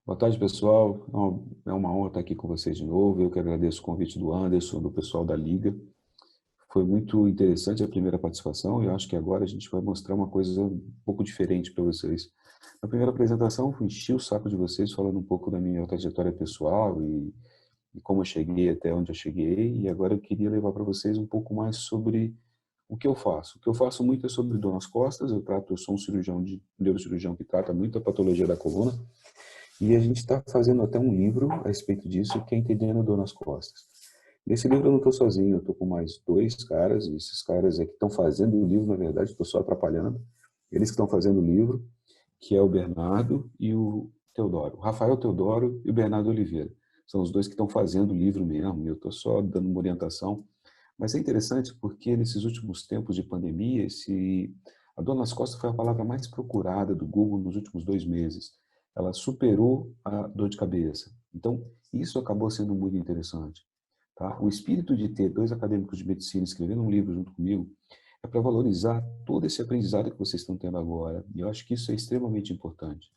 Boa tarde, pessoal. É uma honra estar aqui com vocês de novo. Eu que agradeço o convite do Anderson, do pessoal da Liga. Foi muito interessante a primeira participação e eu acho que agora a gente vai mostrar uma coisa um pouco diferente para vocês. Na primeira apresentação, eu enchi o saco de vocês falando um pouco da minha trajetória pessoal e como eu cheguei até onde eu cheguei. E agora eu queria levar para vocês um pouco mais sobre o que eu faço. O que eu faço muito é sobre dor nas costas. Eu sou um neurocirurgião que trata muito a patologia da coluna. E a gente está fazendo até um livro a respeito disso, que é Entendendo a Dor nas Costas. Nesse livro eu não estou sozinho, eu estou com mais dois caras, e esses caras é que estão fazendo o livro, na verdade, estou só atrapalhando. Eles que estão fazendo o livro, que é o Bernardo e o Teodoro. O Rafael Teodoro e o Bernardo Oliveira. São os dois que estão fazendo o livro mesmo, eu estou só dando uma orientação. Mas é interessante porque nesses últimos tempos de pandemia, a dor nas costas foi a palavra mais procurada do Google nos últimos 2 meses. Ela superou a dor de cabeça. Então, isso acabou sendo muito interessante. Tá? O espírito de ter dois acadêmicos de medicina escrevendo um livro junto comigo é para valorizar todo esse aprendizado que vocês estão tendo agora. E eu acho que isso é extremamente importante.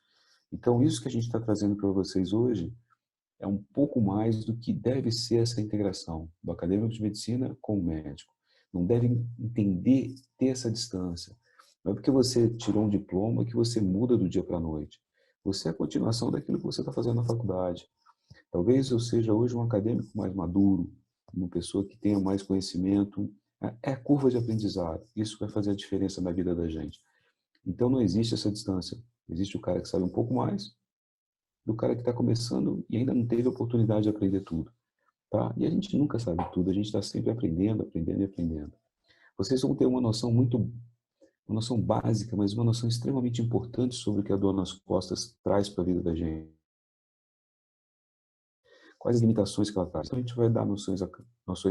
Então, isso que a gente está trazendo para vocês hoje é um pouco mais do que deve ser essa integração do acadêmico de medicina com o médico. Não deve entender, ter essa distância. Não é porque você tirou um diploma que você muda do dia para a noite. Você é a continuação daquilo que você está fazendo na faculdade. Talvez eu seja hoje um acadêmico mais maduro, uma pessoa que tenha mais conhecimento. É a curva de aprendizado. Isso vai fazer a diferença na vida da gente. Então não existe essa distância. Existe o cara que sabe um pouco mais do cara que está começando e ainda não teve a oportunidade de aprender tudo. Tá? E a gente nunca sabe tudo, a gente está sempre aprendendo, aprendendo e aprendendo. Vocês vão ter uma noção básica, mas uma noção extremamente importante sobre o que a dor nas costas traz para a vida da gente. Quais as limitações que ela traz. Então a gente vai dar noções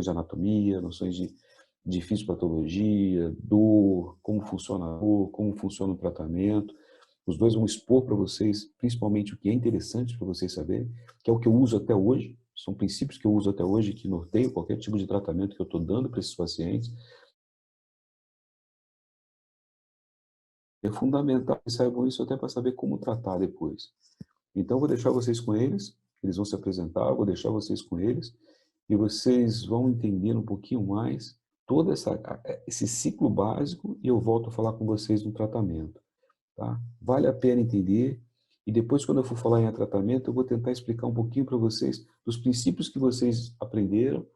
de anatomia, noções de fisiopatologia, dor, como funciona a dor, como funciona o tratamento. Os dois vão expor para vocês, principalmente o que é interessante para vocês saberem, que é o que eu uso até hoje, são princípios que eu uso até hoje que norteiam qualquer tipo de tratamento que eu estou dando para esses pacientes. É fundamental que saibam isso até para saber como tratar depois. Então, eu vou deixar vocês com eles vão se apresentar, eu vou deixar vocês com eles, e vocês vão entender um pouquinho mais todo esse ciclo básico, e eu volto a falar com vocês no tratamento. Tá? Vale a pena entender, e depois, quando eu for falar em tratamento, eu vou tentar explicar um pouquinho para vocês dos princípios que vocês aprenderam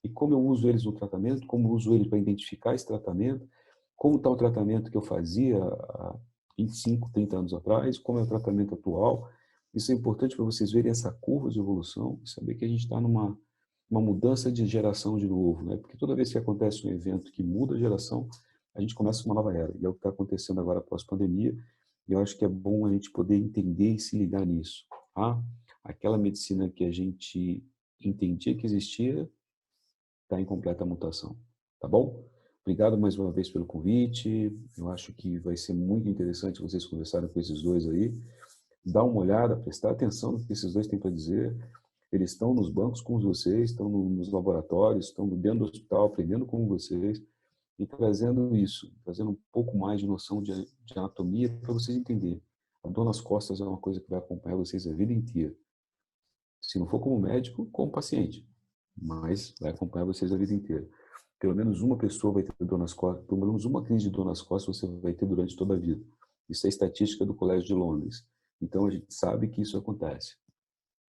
e como eu uso eles no tratamento, como eu uso eles para identificar esse tratamento, como está o tratamento que eu fazia há 25, 30 anos atrás, como é o tratamento atual. Isso é importante para vocês verem essa curva de evolução e saber que a gente está numa uma mudança de geração de novo, né? Porque toda vez que acontece um evento que muda a geração, a gente começa uma nova era. E é o que está acontecendo agora pós-pandemia. E eu acho que é bom a gente poder entender e se ligar nisso. Tá? Aquela medicina que a gente entendia que existia está em completa mutação. Tá bom? Obrigado mais uma vez pelo convite. Eu acho que vai ser muito interessante vocês conversarem com esses dois aí. Dá uma olhada, prestar atenção no que esses dois têm para dizer. Eles estão nos bancos com vocês, estão nos laboratórios, estão dentro do hospital, aprendendo com vocês e trazendo isso, trazendo um pouco mais de noção de anatomia para vocês entenderem. A dor nas costas é uma coisa que vai acompanhar vocês a vida inteira. Se não for como médico, como paciente, mas vai acompanhar vocês a vida inteira. Pelo menos uma pessoa vai ter dor nas costas, pelo menos uma crise de dor nas costas você vai ter durante toda a vida. Isso é estatística do Colégio de Londres. Então a gente sabe que isso acontece.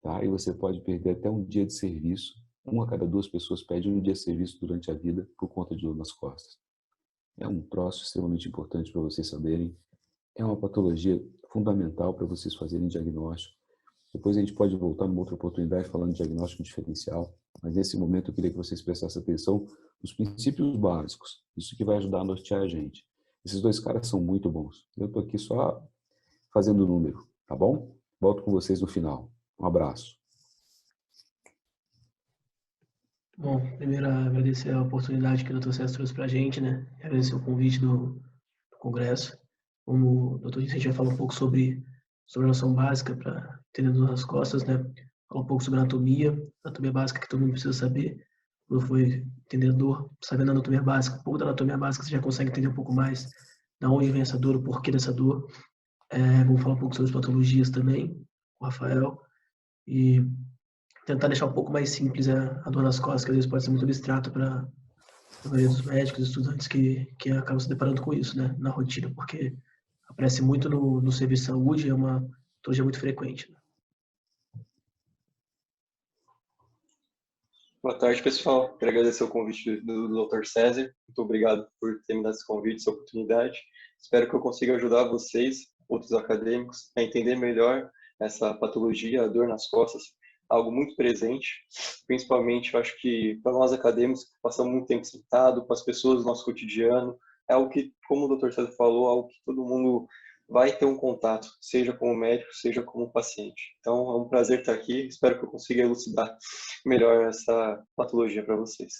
Tá? E você pode perder até um dia de serviço. Uma a cada 2 pessoas perde um dia de serviço durante a vida por conta de dor nas costas. É um troço extremamente importante para vocês saberem. É uma patologia fundamental para vocês fazerem diagnóstico. Depois a gente pode voltar numa outra oportunidade falando de diagnóstico diferencial, mas nesse momento eu queria que vocês prestassem atenção nos princípios básicos. Isso que vai ajudar a nortear a gente. Esses dois caras são muito bons. Eu estou aqui só fazendo número, tá bom? Volto com vocês no final. Um abraço. Bom, primeiro agradecer a oportunidade que o Dr. César trouxe para a gente, né? Agradecer o convite do congresso. Como o Dr. disse, a gente vai falar um pouco sobre sobre a noção básica para entender dor nas costas, né? Falar um pouco sobre anatomia básica que todo mundo precisa saber. Quando foi entender dor, sabendo a anatomia básica, um pouco da anatomia básica, você já consegue entender um pouco mais da onde vem essa dor, o porquê dessa dor. Vamos falar um pouco sobre as patologias também, com o Rafael, e tentar deixar um pouco mais simples a dor nas costas, que às vezes pode ser muito abstrato para a maioria dos médicos, estudantes que acabam se deparando com isso, né, na rotina, porque aparece muito no serviço de saúde, é uma patologia muito frequente. Né? Boa tarde, pessoal. Quero agradecer o convite do Dr. César. Muito obrigado por ter me dado esse convite, essa oportunidade. Espero que eu consiga ajudar vocês, outros acadêmicos, a entender melhor essa patologia, a dor nas costas, algo muito presente. Principalmente, eu acho que para nós acadêmicos, que passamos muito tempo sentado, com as pessoas do nosso cotidiano, é algo que, como o Dr. César falou, é algo que todo mundo vai ter um contato, seja como médico, seja como paciente. Então, é um prazer estar aqui. Espero que eu consiga elucidar melhor essa patologia para vocês.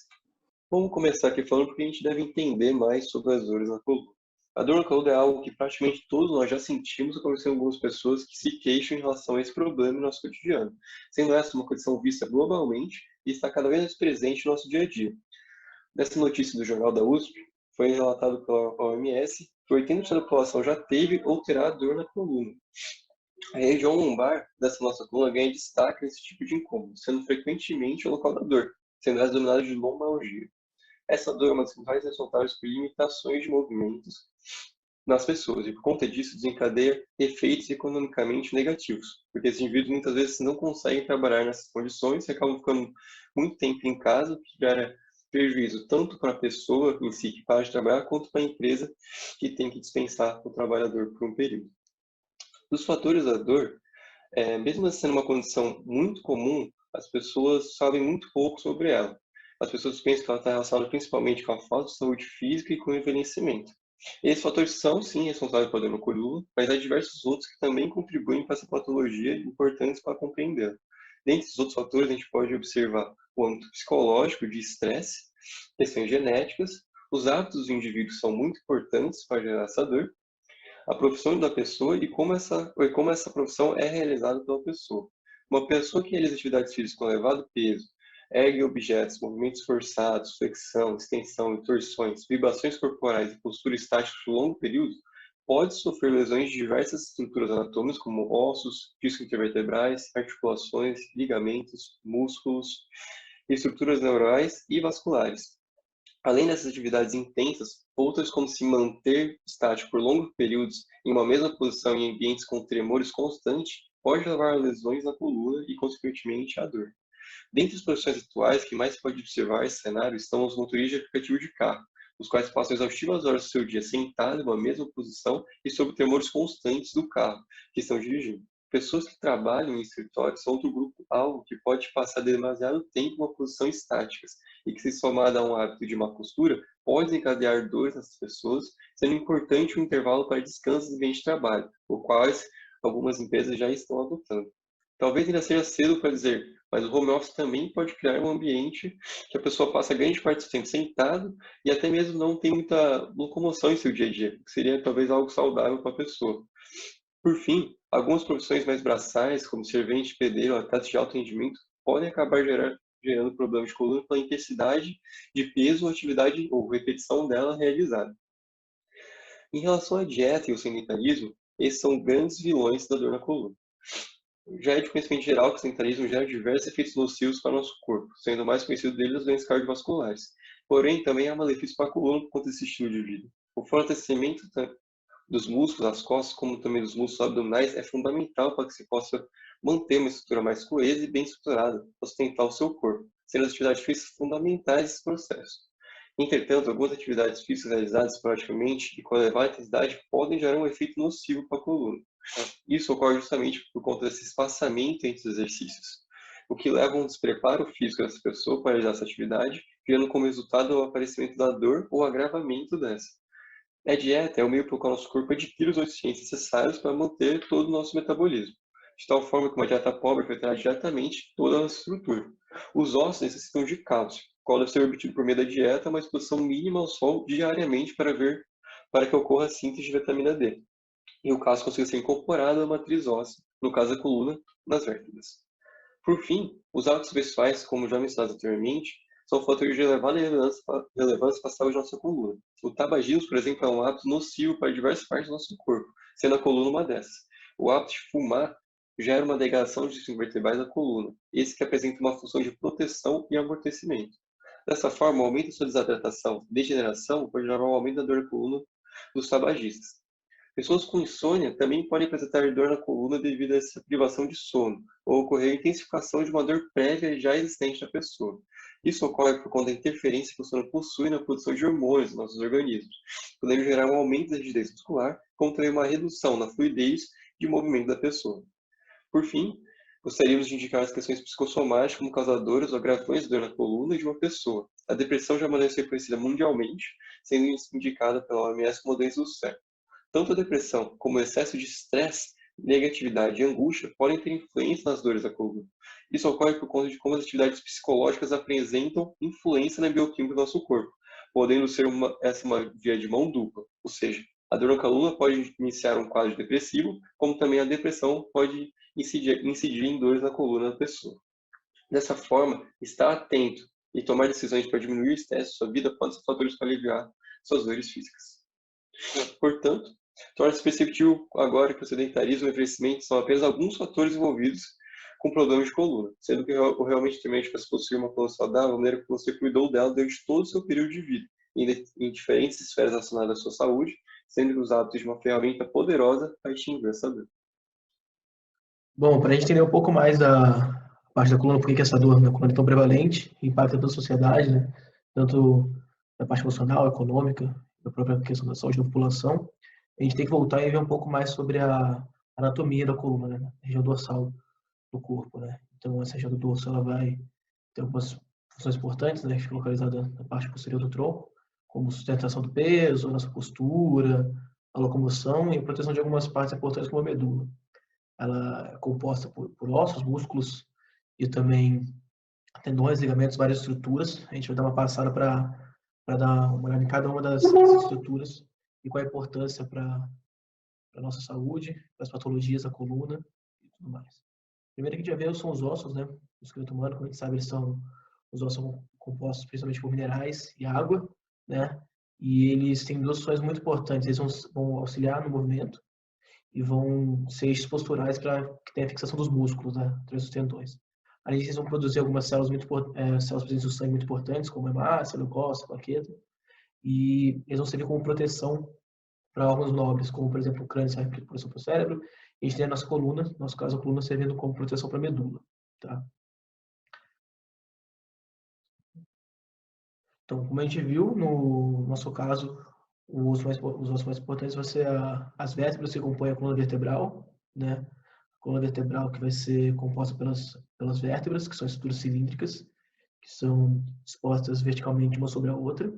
Vamos começar aqui falando porque a gente deve entender mais sobre as dores na coluna. A dor na coluna é algo que praticamente todos nós já sentimos e conhecemos algumas pessoas que se queixam em relação a esse problema no nosso cotidiano, sendo essa uma condição vista globalmente e está cada vez mais presente no nosso dia a dia. Nessa notícia do Jornal da USP, foi relatado pela OMS que 80% da população já teve ou terá dor na coluna. A região lombar dessa nossa coluna ganha destaque nesse tipo de incômodo, sendo frequentemente o local da dor, sendo essa denominada de lombalgia. Essa dor é uma das principais responsáveis por limitações de movimentos nas pessoas e, por conta disso, desencadeia efeitos economicamente negativos, porque esses indivíduos muitas vezes não conseguem trabalhar nessas condições e acabam ficando muito tempo em casa, o que gera prejuízo tanto para a pessoa em si que para de trabalhar, quanto para a empresa que tem que dispensar o trabalhador por um período. Dos fatores da dor, mesmo sendo uma condição muito comum, as pessoas sabem muito pouco sobre ela. As pessoas pensam que ela está relacionada principalmente com a falta de saúde física e com o envelhecimento. Esses fatores são, sim, responsáveis pela dor na coluna, mas há diversos outros que também contribuem para essa patologia importantes para compreender. Dentre esses outros fatores, a gente pode observar o âmbito psicológico de estresse, questões genéticas, os hábitos do indivíduo são muito importantes para gerar essa dor, a profissão da pessoa e como essa profissão é realizada pela pessoa. Uma pessoa que realiza atividades físicas com elevado peso, ergue objetos, movimentos forçados, flexão, extensão, torções, vibrações corporais e postura estática por longo período, pode sofrer lesões de diversas estruturas anatômicas, como ossos, discos intervertebrais, articulações, ligamentos, músculos, estruturas neurais e vasculares. Além dessas atividades intensas, outras como se manter estático por longos períodos em uma mesma posição em ambientes com tremores constantes pode levar a lesões na coluna e, consequentemente, à dor. Dentre as profissões atuais que mais se pode observar esse cenário estão os motoristas de aplicativo de carro, os quais passam exaustivas horas do seu dia sentados em uma mesma posição e sob tremores constantes do carro que estão dirigindo. Pessoas que trabalham em escritórios são outro grupo-alvo que pode passar demasiado tempo em uma posição estática e que, se somada a um hábito de má postura, pode desencadear dores nessas pessoas, sendo importante um intervalo para descanso no ambiente de trabalho, o quais algumas empresas já estão adotando. Talvez ainda seja cedo para dizer, mas o home office também pode criar um ambiente que a pessoa passa grande parte do tempo sentado e até mesmo não tem muita locomoção em seu dia a dia, que seria talvez algo saudável para a pessoa. Por fim, algumas profissões mais braçais, como servente, pedreiro, atletas de alto rendimento, podem acabar gerando problemas de coluna pela intensidade de peso ou atividade ou repetição dela realizada. Em relação à dieta e ao sedentarismo, esses são grandes vilões da dor na coluna. Já é de conhecimento geral que o sedentarismo gera diversos efeitos nocivos para o nosso corpo, sendo o mais conhecido deles as doenças cardiovasculares. Porém, também há malefícios para a coluna por conta desse estilo de vida. O fortalecimento dos músculos das costas, como também dos músculos abdominais, é fundamental para que se possa manter uma estrutura mais coesa e bem estruturada, para sustentar o seu corpo, sendo as atividades físicas fundamentais nesse processo. Entretanto, algumas atividades físicas realizadas praticamente e com elevada intensidade podem gerar um efeito nocivo para a coluna. Isso ocorre justamente por conta desse espaçamento entre os exercícios, o que leva a um despreparo físico dessa pessoa para realizar essa atividade, gerando como resultado o aparecimento da dor ou agravamento dessa. A dieta é o meio pelo qual nosso corpo adquire os nutrientes necessários para manter todo o nosso metabolismo, de tal forma que uma dieta pobre afetará diretamente toda a nossa estrutura. Os ossos necessitam de cálcio, qual deve ser obtido por meio da dieta, uma exposição mínima ao sol diariamente para que ocorra a síntese de vitamina D. e o caso consiga ser incorporado à matriz óssea, no caso da coluna, nas vértebras. Por fim, os hábitos pessoais, como já mencionado anteriormente, são fatores de elevada relevância para a saúde da nossa coluna. O tabagismo, por exemplo, é um hábito nocivo para diversas partes do nosso corpo, sendo a coluna uma dessas. O hábito de fumar gera uma degradação de discos vertebrais da coluna, esse que apresenta uma função de proteção e amortecimento. Dessa forma, o aumento da sua desidratação e degeneração pode levar ao aumento da dor da coluna dos tabagistas. Pessoas com insônia também podem apresentar dor na coluna devido a essa privação de sono, ou ocorrer intensificação de uma dor prévia já existente na pessoa. Isso ocorre por conta da interferência que o sono possui na produção de hormônios nos nossos organismos, podendo gerar um aumento da rigidez muscular, como também uma redução na fluidez de movimento da pessoa. Por fim, gostaríamos de indicar as questões psicossomáticas como causadoras ou agravantes de dor na coluna de uma pessoa. A depressão já é uma doença reconhecida mundialmente, sendo indicada pela OMS como doença do século. Tanto a depressão como o excesso de estresse, negatividade e angústia podem ter influência nas dores da coluna. Isso ocorre por conta de como as atividades psicológicas apresentam influência na bioquímica do nosso corpo, podendo ser uma via de mão dupla, ou seja, a dor na coluna pode iniciar um quadro depressivo, como também a depressão pode incidir em dores na coluna da pessoa. Dessa forma, estar atento e tomar decisões para diminuir o estresse da sua vida podem ser fatores para aliviar suas dores físicas. Portanto, torna-se perceptível agora que o sedentarismo e o envelhecimento são apenas alguns fatores envolvidos com problemas de coluna, sendo que realmente para se possuir uma coluna saudável, a maneira que você cuidou dela durante todo o seu período de vida, em diferentes esferas relacionadas à sua saúde, sendo os hábitos de uma ferramenta poderosa para extinguir essa dor. Bom, para a gente entender um pouco mais da parte da coluna, por que essa dor na coluna é tão prevalente, impacta toda a sociedade, né? Tanto na parte emocional, econômica, da própria questão da saúde da população, a gente tem que voltar e ver um pouco mais sobre a anatomia da coluna, né? A região dorsal do corpo, né? Então, essa região do dorso, ela vai ter algumas funções importantes, né? Que fica localizada na parte posterior do tronco, como sustentação do peso, nossa postura, a locomoção e a proteção de algumas partes importantes como a medula. Ela é composta por ossos, músculos e também tendões, ligamentos, várias estruturas. A gente vai dar uma passada para dar uma olhada em cada uma das estruturas e qual a importância para a nossa saúde, para as patologias da coluna e tudo mais. Primeiro que a gente vai ver são os ossos, né? O esqueleto humano, como a gente sabe, os ossos são compostos principalmente por minerais e água, né? E eles têm duas funções muito importantes. Eles vão auxiliar no movimento e vão ser eixos posturais para que tenha a fixação dos músculos, né? Através dos tendões. Além disso, eles vão produzir algumas células células presentes no sangue muito importantes, como hemácia, leucócito, plaqueta, e eles vão servir como proteção para órgãos nobres, como, por exemplo, o crânio serve para proteção para o cérebro, e a gente tem a nossa coluna, no nosso caso, a coluna servindo como proteção para a medula, tá? Então, como a gente viu, no nosso caso, os ossos mais importantes vão ser as vértebras que compõem a coluna vertebral, né? A coluna vertebral que vai ser composta pelas vértebras, que são estruturas cilíndricas, que são expostas verticalmente uma sobre a outra,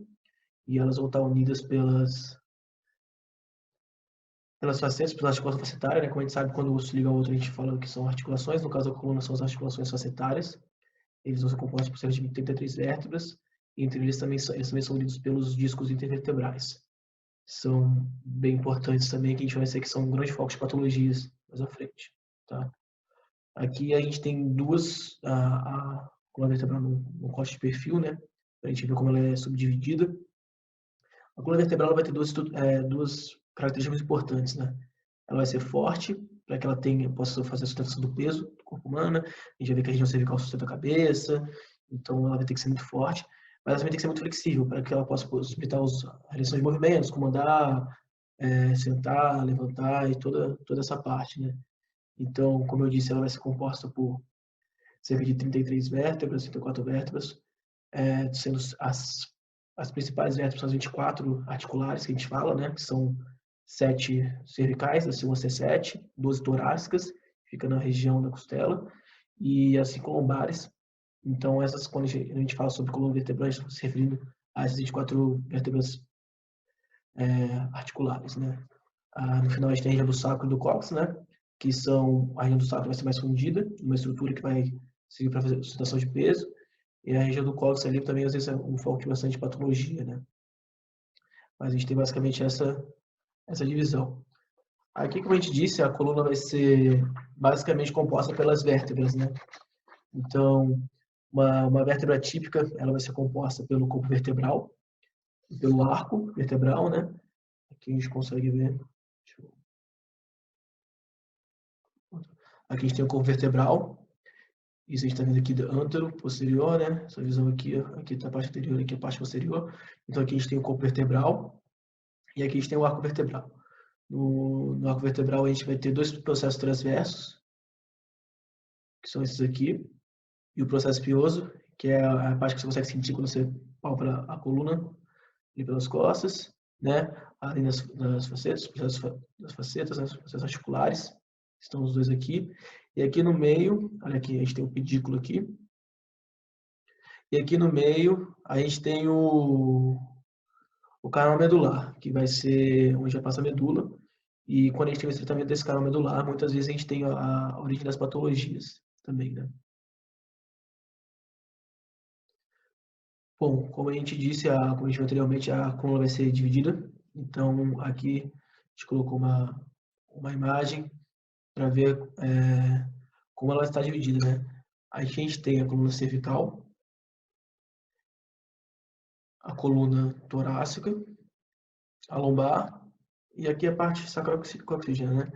e elas vão estar unidas pelas facetas, pela articulação facetária, né? Como a gente sabe, quando um se liga ao outro, a gente fala que são articulações, no caso da coluna são as articulações facetárias, eles vão ser compostos por cerca de 33 vértebras, e entre eles também são unidos pelos discos intervertebrais. São bem importantes também, que a gente vai ver que são um grande foco de patologias mais à frente, tá? Aqui a gente tem a coluna vertebral no corte de perfil, né? Para a gente ver como ela é subdividida. A coluna vertebral vai ter duas características muito importantes, né? Ela vai ser forte, para que ela possa fazer a sustentação do peso do corpo humano. A gente vai ver que a região cervical sustenta a cabeça, então ela vai ter que ser muito forte, mas ela também tem que ser muito flexível, para que ela possa possibilitar a realização de movimentos, como andar, sentar, levantar e toda essa parte, né? Então, como eu disse, ela vai ser composta por cerca de 33 vértebras, 34 vértebras, sendo as principais vértebras são as 24 articulares que a gente fala, né? Que são 7 cervicais, da C1 a C7, 12 torácicas, fica na região da costela, e as 5 lombares. Então, quando a gente fala sobre coluna vertebral, a gente está se referindo a essas 24 vértebras articulares, né? No final, a gente tem a região do sacro e do cóccix, né? Que a região do sacro vai ser mais fundida, uma estrutura que vai servir para fazer sustentação de peso, e a região do cóccix ali também, às vezes, é um foco de bastante patologia, né? Mas a gente tem basicamente essa divisão. Aqui, como a gente disse, a coluna vai ser basicamente composta pelas vértebras, né? Então, uma vértebra típica, ela vai ser composta pelo corpo vertebral, pelo arco vertebral, né? Aqui a gente consegue ver. Aqui a gente tem o corpo vertebral. Isso a gente está vendo aqui do antero, posterior, né? Essa visão aqui, aqui está a parte anterior, aqui a parte posterior. Então aqui a gente tem o corpo vertebral e aqui a gente tem o arco vertebral. No arco vertebral a gente vai ter dois processos transversos, que são esses aqui, e o processo espinhoso, que é a parte que você consegue sentir quando você palpa a coluna, ali pelas costas, né? Ali nas facetas, das facetas, nas facetas articulares, estão os dois aqui. E aqui no meio, olha aqui, a gente tem o pedículo aqui. E aqui no meio, a gente tem o canal medular, que vai ser onde já passa a medula. E quando a gente tem o estreitamento desse canal medular, muitas vezes a gente tem a origem das patologias também, né? Bom, como a gente disse, como a gente viu anteriormente, a coluna vai ser dividida. Então, aqui a gente colocou uma imagem para ver como ela está dividida, né? A gente tem a coluna cervical, a coluna torácica, a lombar e aqui a parte sacrococcígea, né?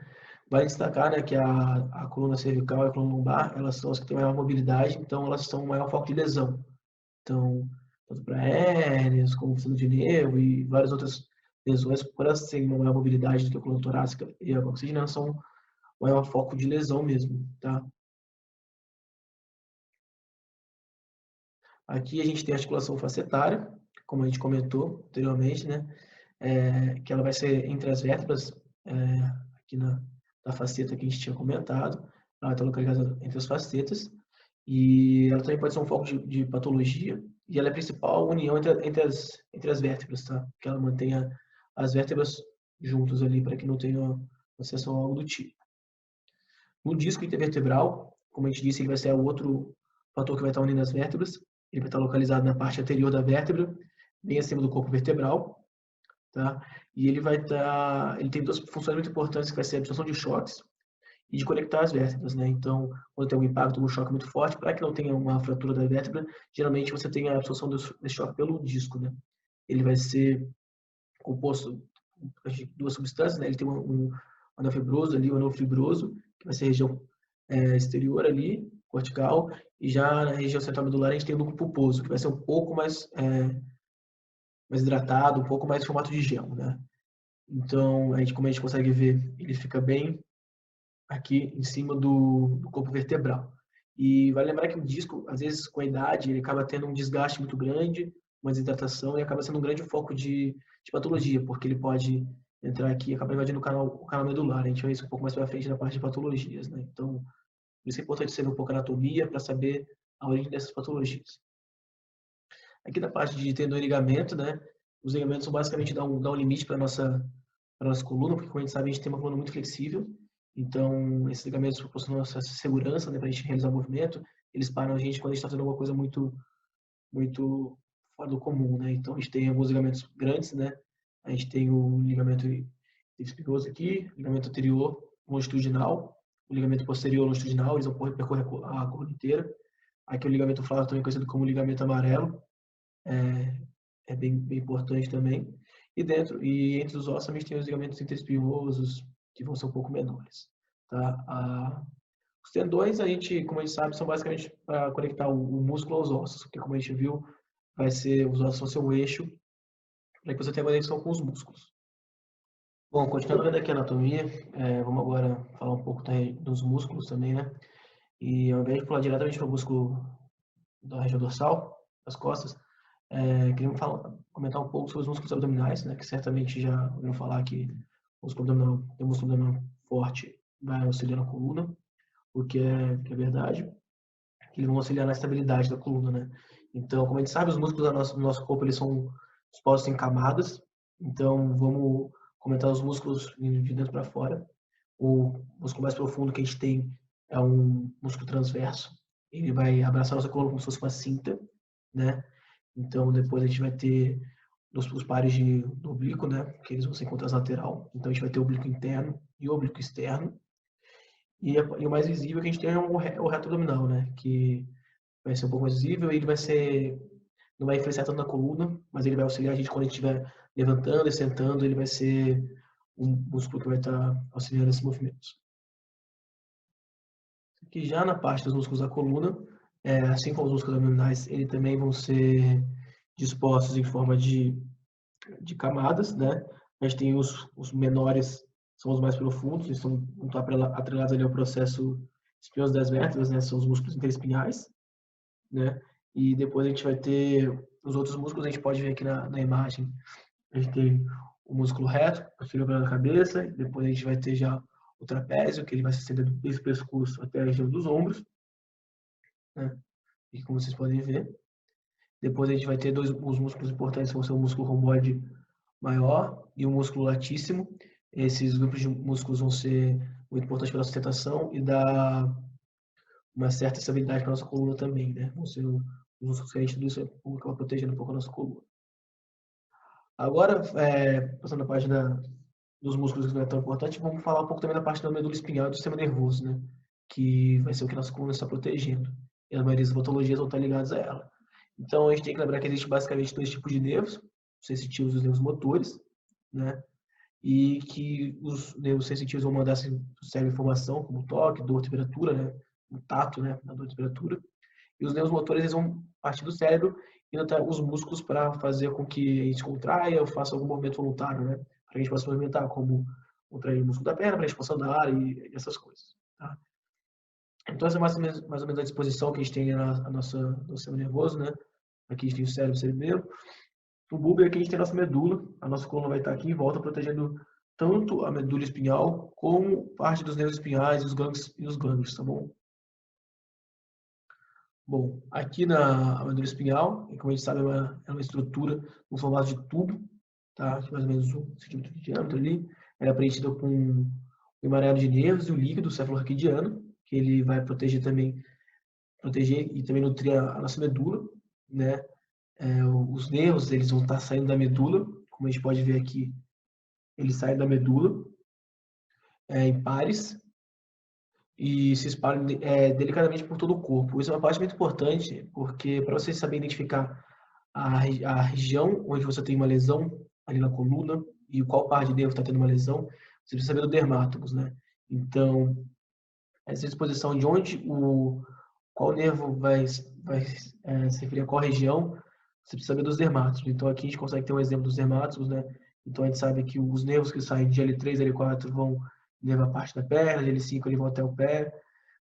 Vale destacar, né, que a coluna cervical e a coluna lombar, elas são as que têm maior mobilidade, então elas são o maior foco de lesão. Então, tanto para hérnias, como fissura de nervo e várias outras lesões, por elas terem uma maior mobilidade do que a coluna torácica e a coccígea, elas são o maior foco de lesão mesmo, tá? Aqui a gente tem a articulação facetária, como a gente comentou anteriormente, né? Que ela vai ser entre as vértebras, aqui na faceta que a gente tinha comentado. Ela está localizada entre as facetas e ela também pode ser um foco de patologia e ela é a principal união entre as vértebras, tá? Que ela mantenha as vértebras juntas ali para que não tenha acesso a algo do tipo. No disco intervertebral, como a gente disse, ele vai ser o outro fator que vai estar unindo as vértebras. Ele vai estar localizado na parte anterior da vértebra, bem acima do corpo vertebral, tá? E ele tem duas funções muito importantes, que vai ser a absorção de choques e de conectar as vértebras, né? Então, quando tem um impacto, um choque muito forte, para que não tenha uma fratura da vértebra, geralmente você tem a absorção desse choque pelo disco, né? Ele vai ser composto de duas substâncias, né? Ele tem um anel fibroso ali, um anel fibroso, que vai ser a região exterior ali, cortical, e já na região central medular a gente tem o núcleo pulposo, que vai ser um pouco mais hidratado, um pouco mais em formato de gel, né? Então, como a gente consegue ver, ele fica bem aqui em cima do corpo vertebral. E vale lembrar que o disco, às vezes, com a idade, ele acaba tendo um desgaste muito grande, uma desidratação, e acaba sendo um grande foco de patologia, porque ele pode entrar aqui e acabar invadindo o canal medular. A gente vai ver isso um pouco mais para frente na parte de patologias, né? Então, por isso é importante saber um pouco a anatomia para saber a origem dessas patologias. Aqui na parte de tendão e ligamento, né? Os ligamentos são basicamente dar um limite para a nossa coluna, porque como a gente sabe, a gente tem uma coluna muito flexível. Então, esses ligamentos proporcionam essa segurança, né, para a gente realizar o movimento. Eles param a gente quando a gente está fazendo alguma coisa muito fora do comum, né? Então, a gente tem alguns ligamentos grandes, né? A gente tem o ligamento espinhoso aqui, ligamento anterior longitudinal, o ligamento posterior longitudinal, eles vão percorrer a coluna inteira. Aqui o ligamento flávico, também conhecido como ligamento amarelo, é bem importante também. E entre os ossos, a gente tem os ligamentos interespinhosos, que vão ser um pouco menores. Tá? Os tendões, como a gente sabe, são basicamente para conectar o músculo aos ossos, porque como a gente viu, os ossos vão ser o eixo para que você tenha conexão com os músculos. Bom, continuando vendo aqui a anatomia, vamos agora falar um pouco dos músculos também, né? E ao invés de pular diretamente para o músculo da região dorsal, das costas, queria comentar um pouco sobre os músculos abdominais, né? Que certamente já ouviram falar que o músculo abdominal forte vai auxiliar na coluna, o que é verdade, que eles vão auxiliar na estabilidade da coluna, né? Então, como a gente sabe, os músculos do nosso corpo, eles são expostos em camadas, então vamos comentar os músculos de dentro para fora. O músculo mais profundo que a gente tem é um músculo transverso, ele vai abraçar a nossa coluna como se fosse uma cinta, né? Então, depois a gente vai ter os pares do oblíquo, né? Que eles vão ser em contraste lateral. Então, a gente vai ter o oblíquo interno e oblíquo externo. E o mais visível que a gente tem é o reto abdominal, né? Que vai ser um pouco mais visível e ele vai ser, não vai influenciar tanto na coluna, mas ele vai auxiliar a gente quando a gente estiver levantando e sentando, ele vai ser um músculo que vai estar auxiliando esses movimentos. Aqui já na parte dos músculos da coluna, assim como os músculos abdominais, eles também vão ser dispostos em forma de camadas, né? A gente tem os menores, são os mais profundos, eles estão muito atrelados ali ao processo espinhoso das vértebras, né? São os músculos interespinhais, né? E depois a gente vai ter os outros músculos, a gente pode ver aqui na imagem. A gente tem o músculo reto, posterior da cabeça, depois a gente vai ter já o trapézio, que ele vai se estender desde o pescoço até a região dos ombros, né? E como vocês podem ver. Depois a gente vai ter os músculos importantes, que vão ser o músculo romboide maior e o músculo latíssimo. Esses grupos de músculos vão ser muito importantes para a sustentação e dar uma certa estabilidade para a nossa coluna também, né? Vão ser os músculos que a gente usa para proteger um pouco a nossa coluna. Agora, passando a página dos músculos que não é tão importante, vamos falar um pouco também da parte da medula espinhal e do sistema nervoso, né? Que vai ser o que a nossa coluna está protegendo. E a maioria das patologias vão estar ligadas a ela. Então, a gente tem que lembrar que existe basicamente 2 tipos de nervos, os sensitivos e os nervos motores, né? E que os nervos sensitivos vão mandar o cérebro informação, como toque, dor, temperatura, né? O tato, né? A dor, temperatura. E os nervos motores, eles vão partir do cérebro e até os músculos para fazer com que a gente contraia ou faça algum movimento voluntário, né? Para que a gente possa movimentar, como contrair o músculo da perna, para a gente possa andar e essas coisas, tá? Então, essa é mais ou menos a disposição que a gente tem no sistema nervoso, né? Aqui a gente tem o cérebro, o cerebelo. O bulbo é aqui a gente tem a nossa medula. A nossa coluna vai estar aqui em volta, protegendo tanto a medula espinhal, como parte dos nervos espinhais e os gânglios, tá bom? Bom, aqui na medula espinhal, como a gente sabe, é uma estrutura no formato de tubo, tá? De mais ou menos 1 centímetro de diâmetro ali. Ela é preenchida com um emaranhado de nervos e o líquido cefalorraquidiano, que ele vai proteger e também nutrir a nossa medula, né? Os nervos, eles vão estar saindo da medula, como a gente pode ver aqui, eles saem da medula em pares e se espalham delicadamente por todo o corpo. Isso é uma parte muito importante, porque para você saber identificar a região onde você tem uma lesão ali na coluna e qual parte de nervo está tendo uma lesão, você precisa saber do dermátomos, né? Então, essa exposição de qual nervo vai se referir a qual região, você precisa saber dos dermátomos. Então, aqui a gente consegue ter um exemplo dos dermátomos, né? Então, a gente sabe que os nervos que saem de L3 e L4 vão levar a parte da perna, de L5 eles vão até o pé.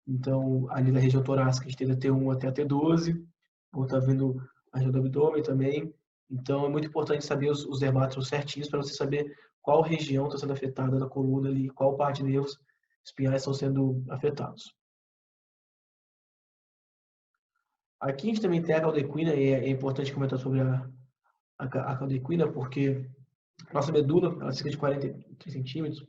Então, ali da região torácica, a gente tem da T1 até a T12. Vou estar vendo a região do abdômen também. Então, é muito importante saber os dermátomos certinhos para você saber qual região está sendo afetada da coluna ali, qual parte de nervos espinhais estão sendo afetados. Aqui a gente também tem a caldequina, e é importante comentar sobre a caldequina, porque nossa medula, ela é cerca de 43 centímetros,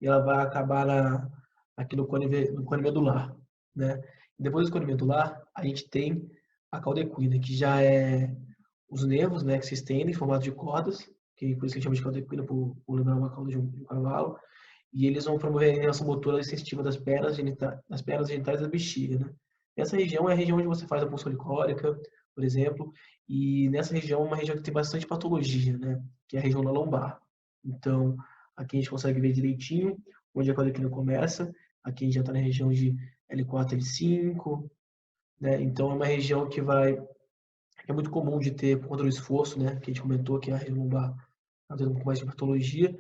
e ela vai acabar aqui no cone medular, né? E depois do cone medular, a gente tem a caldequina, que já é os nervos, né, que se estendem em formato de cordas, que por isso que a gente chama de caldequina, por lembrar uma cauda de um cavalo, e eles vão promover a inervação motora sensitiva das pernas genitais da bexiga, né? Essa região é a região onde você faz a punção licórica, por exemplo, e nessa região é uma região que tem bastante patologia, né? Que é a região da lombar. Então, aqui a gente consegue ver direitinho onde a caldequina começa. Aqui a gente já está na região de L4, L5, né? Então, é uma região que é muito comum de ter, por conta do esforço, né? Que a gente comentou, que a região lombar está tendo um pouco mais de patologia.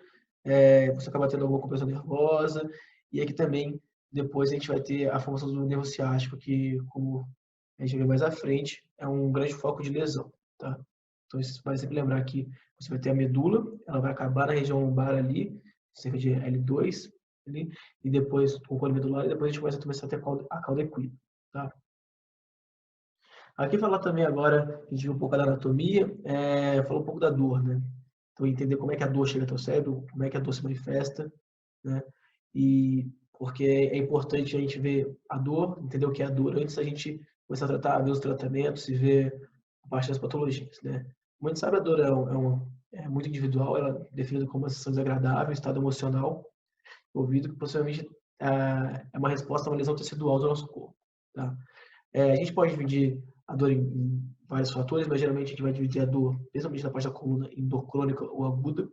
Você acaba tendo alguma compressão nervosa. E aqui também, depois a gente vai ter a formação do nervo ciático, que, como a gente vai ver mais à frente, é um grande foco de lesão, tá? Então, você vai sempre lembrar que você vai ter a medula, ela vai acabar na região lombar ali, cerca de L2, ali, e depois com o cone medular, e depois a gente começar a ter a caldequina, tá? Aqui falar também agora, a gente viu um pouco da anatomia, falar um pouco da dor, né? Então, entender como é que a dor chega até o cérebro, como é que a dor se manifesta, né? E porque é importante a gente ver a dor, entender o que é a dor, antes da gente começar a tratar, ver os tratamentos e ver a parte das patologias, né? Como a gente sabe, a dor é muito individual, ela é definida como uma sensação desagradável, estado emocional, ouvido, que possivelmente é uma resposta a uma lesão tecidual do nosso corpo. Tá? A gente pode dividir a dor em vários fatores, mas geralmente a gente vai dividir a dor, principalmente na parte da coluna, em dor crônica ou aguda,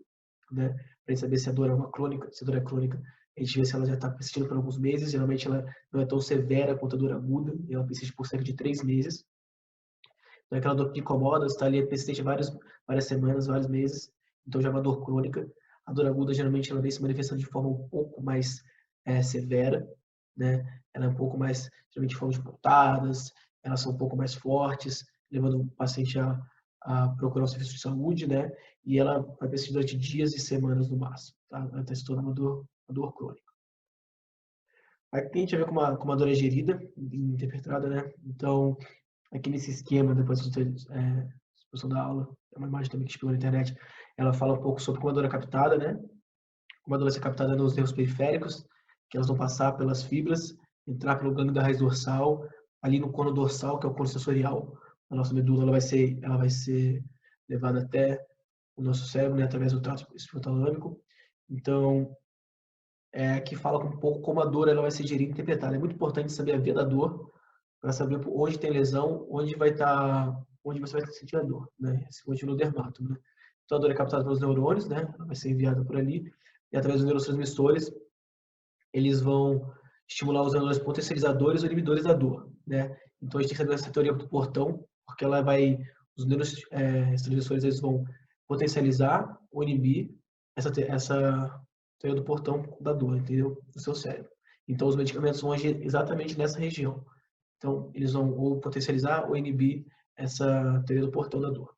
né? Para a gente saber se a dor é uma crônica, se a dor é crônica, a gente vê se ela já está persistindo por alguns meses. Geralmente ela não é tão severa quanto a dor aguda, e ela persiste por cerca de 3 meses. Então, aquela dor que incomoda, está ali persistente várias semanas, vários meses, então já é uma dor crônica. A dor aguda, geralmente, ela vem se manifestando de forma um pouco mais severa, né? Ela é um pouco mais, geralmente, em forma de pontadas, elas são um pouco mais fortes, levando o paciente a procurar um serviço de saúde, né? E ela vai persistir durante dias e semanas no máximo, tá? Ela está se tornando uma dor crônica. Aqui a gente vê como a dor é gerida, interpretada, né? Então, aqui nesse esquema, depois que você exposição da aula, é uma imagem também que chegou na internet, ela fala um pouco sobre como a dor é captada, né? Como a dor vai ser captada nos nervos periféricos, que elas vão passar pelas fibras, entrar pelo gânglio da raiz dorsal, ali no cono dorsal, que é o cono sensorial. A nossa medula ela vai ser levada até o nosso cérebro, né? Através do trato hipotalâmico. Então, aqui fala um pouco como a dor ela vai ser gerida e interpretada. É muito importante saber a via da dor, para saber onde tem lesão, onde você vai sentir a dor, né? Esse contínuo dermato, né? Então a dor é captada pelos neurônios, né? Ela vai ser enviada por ali e através dos neurotransmissores eles vão estimular os neurônios potencializadores ou inibidores da dor, né? Então a gente tem que saber essa teoria do portão, porque os neurotransmissores eles vão potencializar ou inibir essa teoria do portão da dor, entendeu? Do seu cérebro. Então os medicamentos vão agir exatamente nessa região. Então, eles vão ou potencializar ou inibir essa teoria do portão da dor.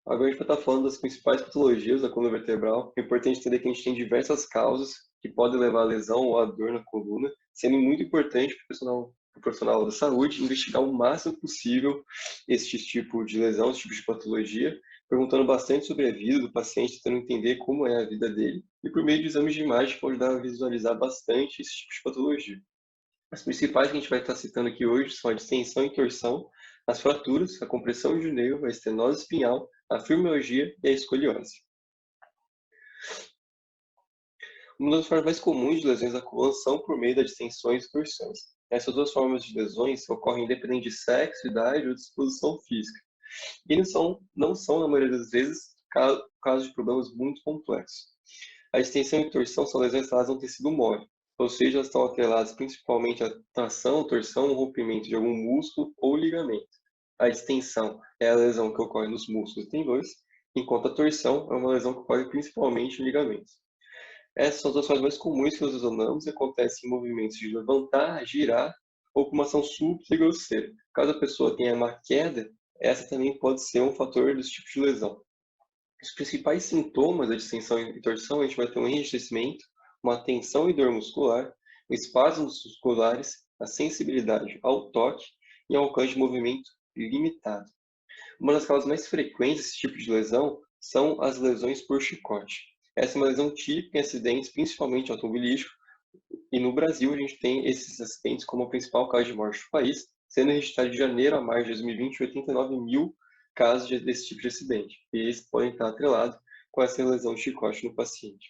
Agora a gente vai estar falando das principais patologias da coluna vertebral. É importante entender que a gente tem diversas causas que podem levar à lesão ou à dor na coluna, sendo muito importante para o profissional da saúde investigar o máximo possível esse tipo de lesão, esse tipo de patologia, perguntando bastante sobre a vida do paciente, tentando entender como é a vida dele, e por meio de exames de imagem pode ajudar a visualizar bastante esse tipo de patologia. As principais que a gente vai estar citando aqui hoje são a distensão e torção, as fraturas, a compressão de nervo, a estenose espinhal, a fibromialgia e a escoliose. Uma das formas mais comuns de lesões da coluna são por meio das distensões e torções. Essas duas formas de lesões ocorrem independente de sexo, idade ou disposição física. E não são, na maioria das vezes, casos de problemas muito complexos. A distensão e torção são lesões relacionadas a um tecido mole, ou seja, elas estão atreladas principalmente à tração, torção ou rompimento de algum músculo ou ligamento. A distensão é a lesão que ocorre nos músculos e tendões, enquanto a torção é uma lesão que ocorre principalmente em ligamentos. Essas são as ações mais comuns que nós usamos e acontecem em movimentos de levantar, girar ou com uma ação súbita e grosseira. Caso a pessoa tenha uma queda, essa também pode ser um fator desse tipo de lesão. Os principais sintomas da distensão e torção, a gente vai ter um enrijecimento, uma tensão e dor muscular, espasmos musculares, a sensibilidade ao toque e ao alcance de movimento limitado. Uma das causas mais frequentes desse tipo de lesão são as lesões por chicote. Essa é uma lesão típica em acidentes, principalmente automobilísticos, e no Brasil a gente tem esses acidentes como a principal causa de morte do país, sendo registrado de janeiro a maio de 2020 89 mil casos desse tipo de acidente. E eles podem estar atrelados com essa lesão de chicote no paciente.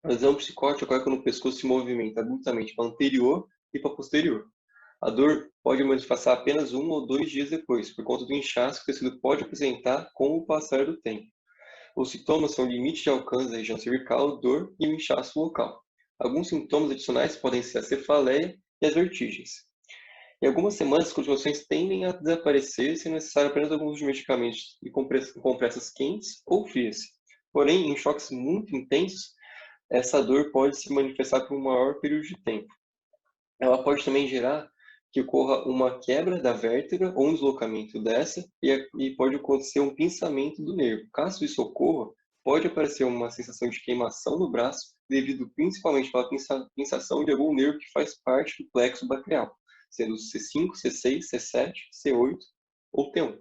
A lesão de chicote ocorre quando o pescoço se movimenta abruptamente para anterior e para posterior. A dor pode manifestar apenas 1 ou 2 dias depois, por conta do inchaço que o tecido pode apresentar com o passar do tempo. Os sintomas são limite de alcance da região cervical, dor e o inchaço local. Alguns sintomas adicionais podem ser a cefaleia e as vertigens. Em algumas semanas, as convulsões tendem a desaparecer, sendo necessário apenas alguns medicamentos e compressas quentes ou frias. Porém, em choques muito intensos, essa dor pode se manifestar por um maior período de tempo. Ela pode também gerar que ocorra uma quebra da vértebra ou um deslocamento dessa e pode acontecer um pinçamento do nervo. Caso isso ocorra, pode aparecer uma sensação de queimação no braço, devido principalmente pela pinçação de algum nervo que faz parte do plexo braquial, sendo C5, C6, C7, C8 ou T1.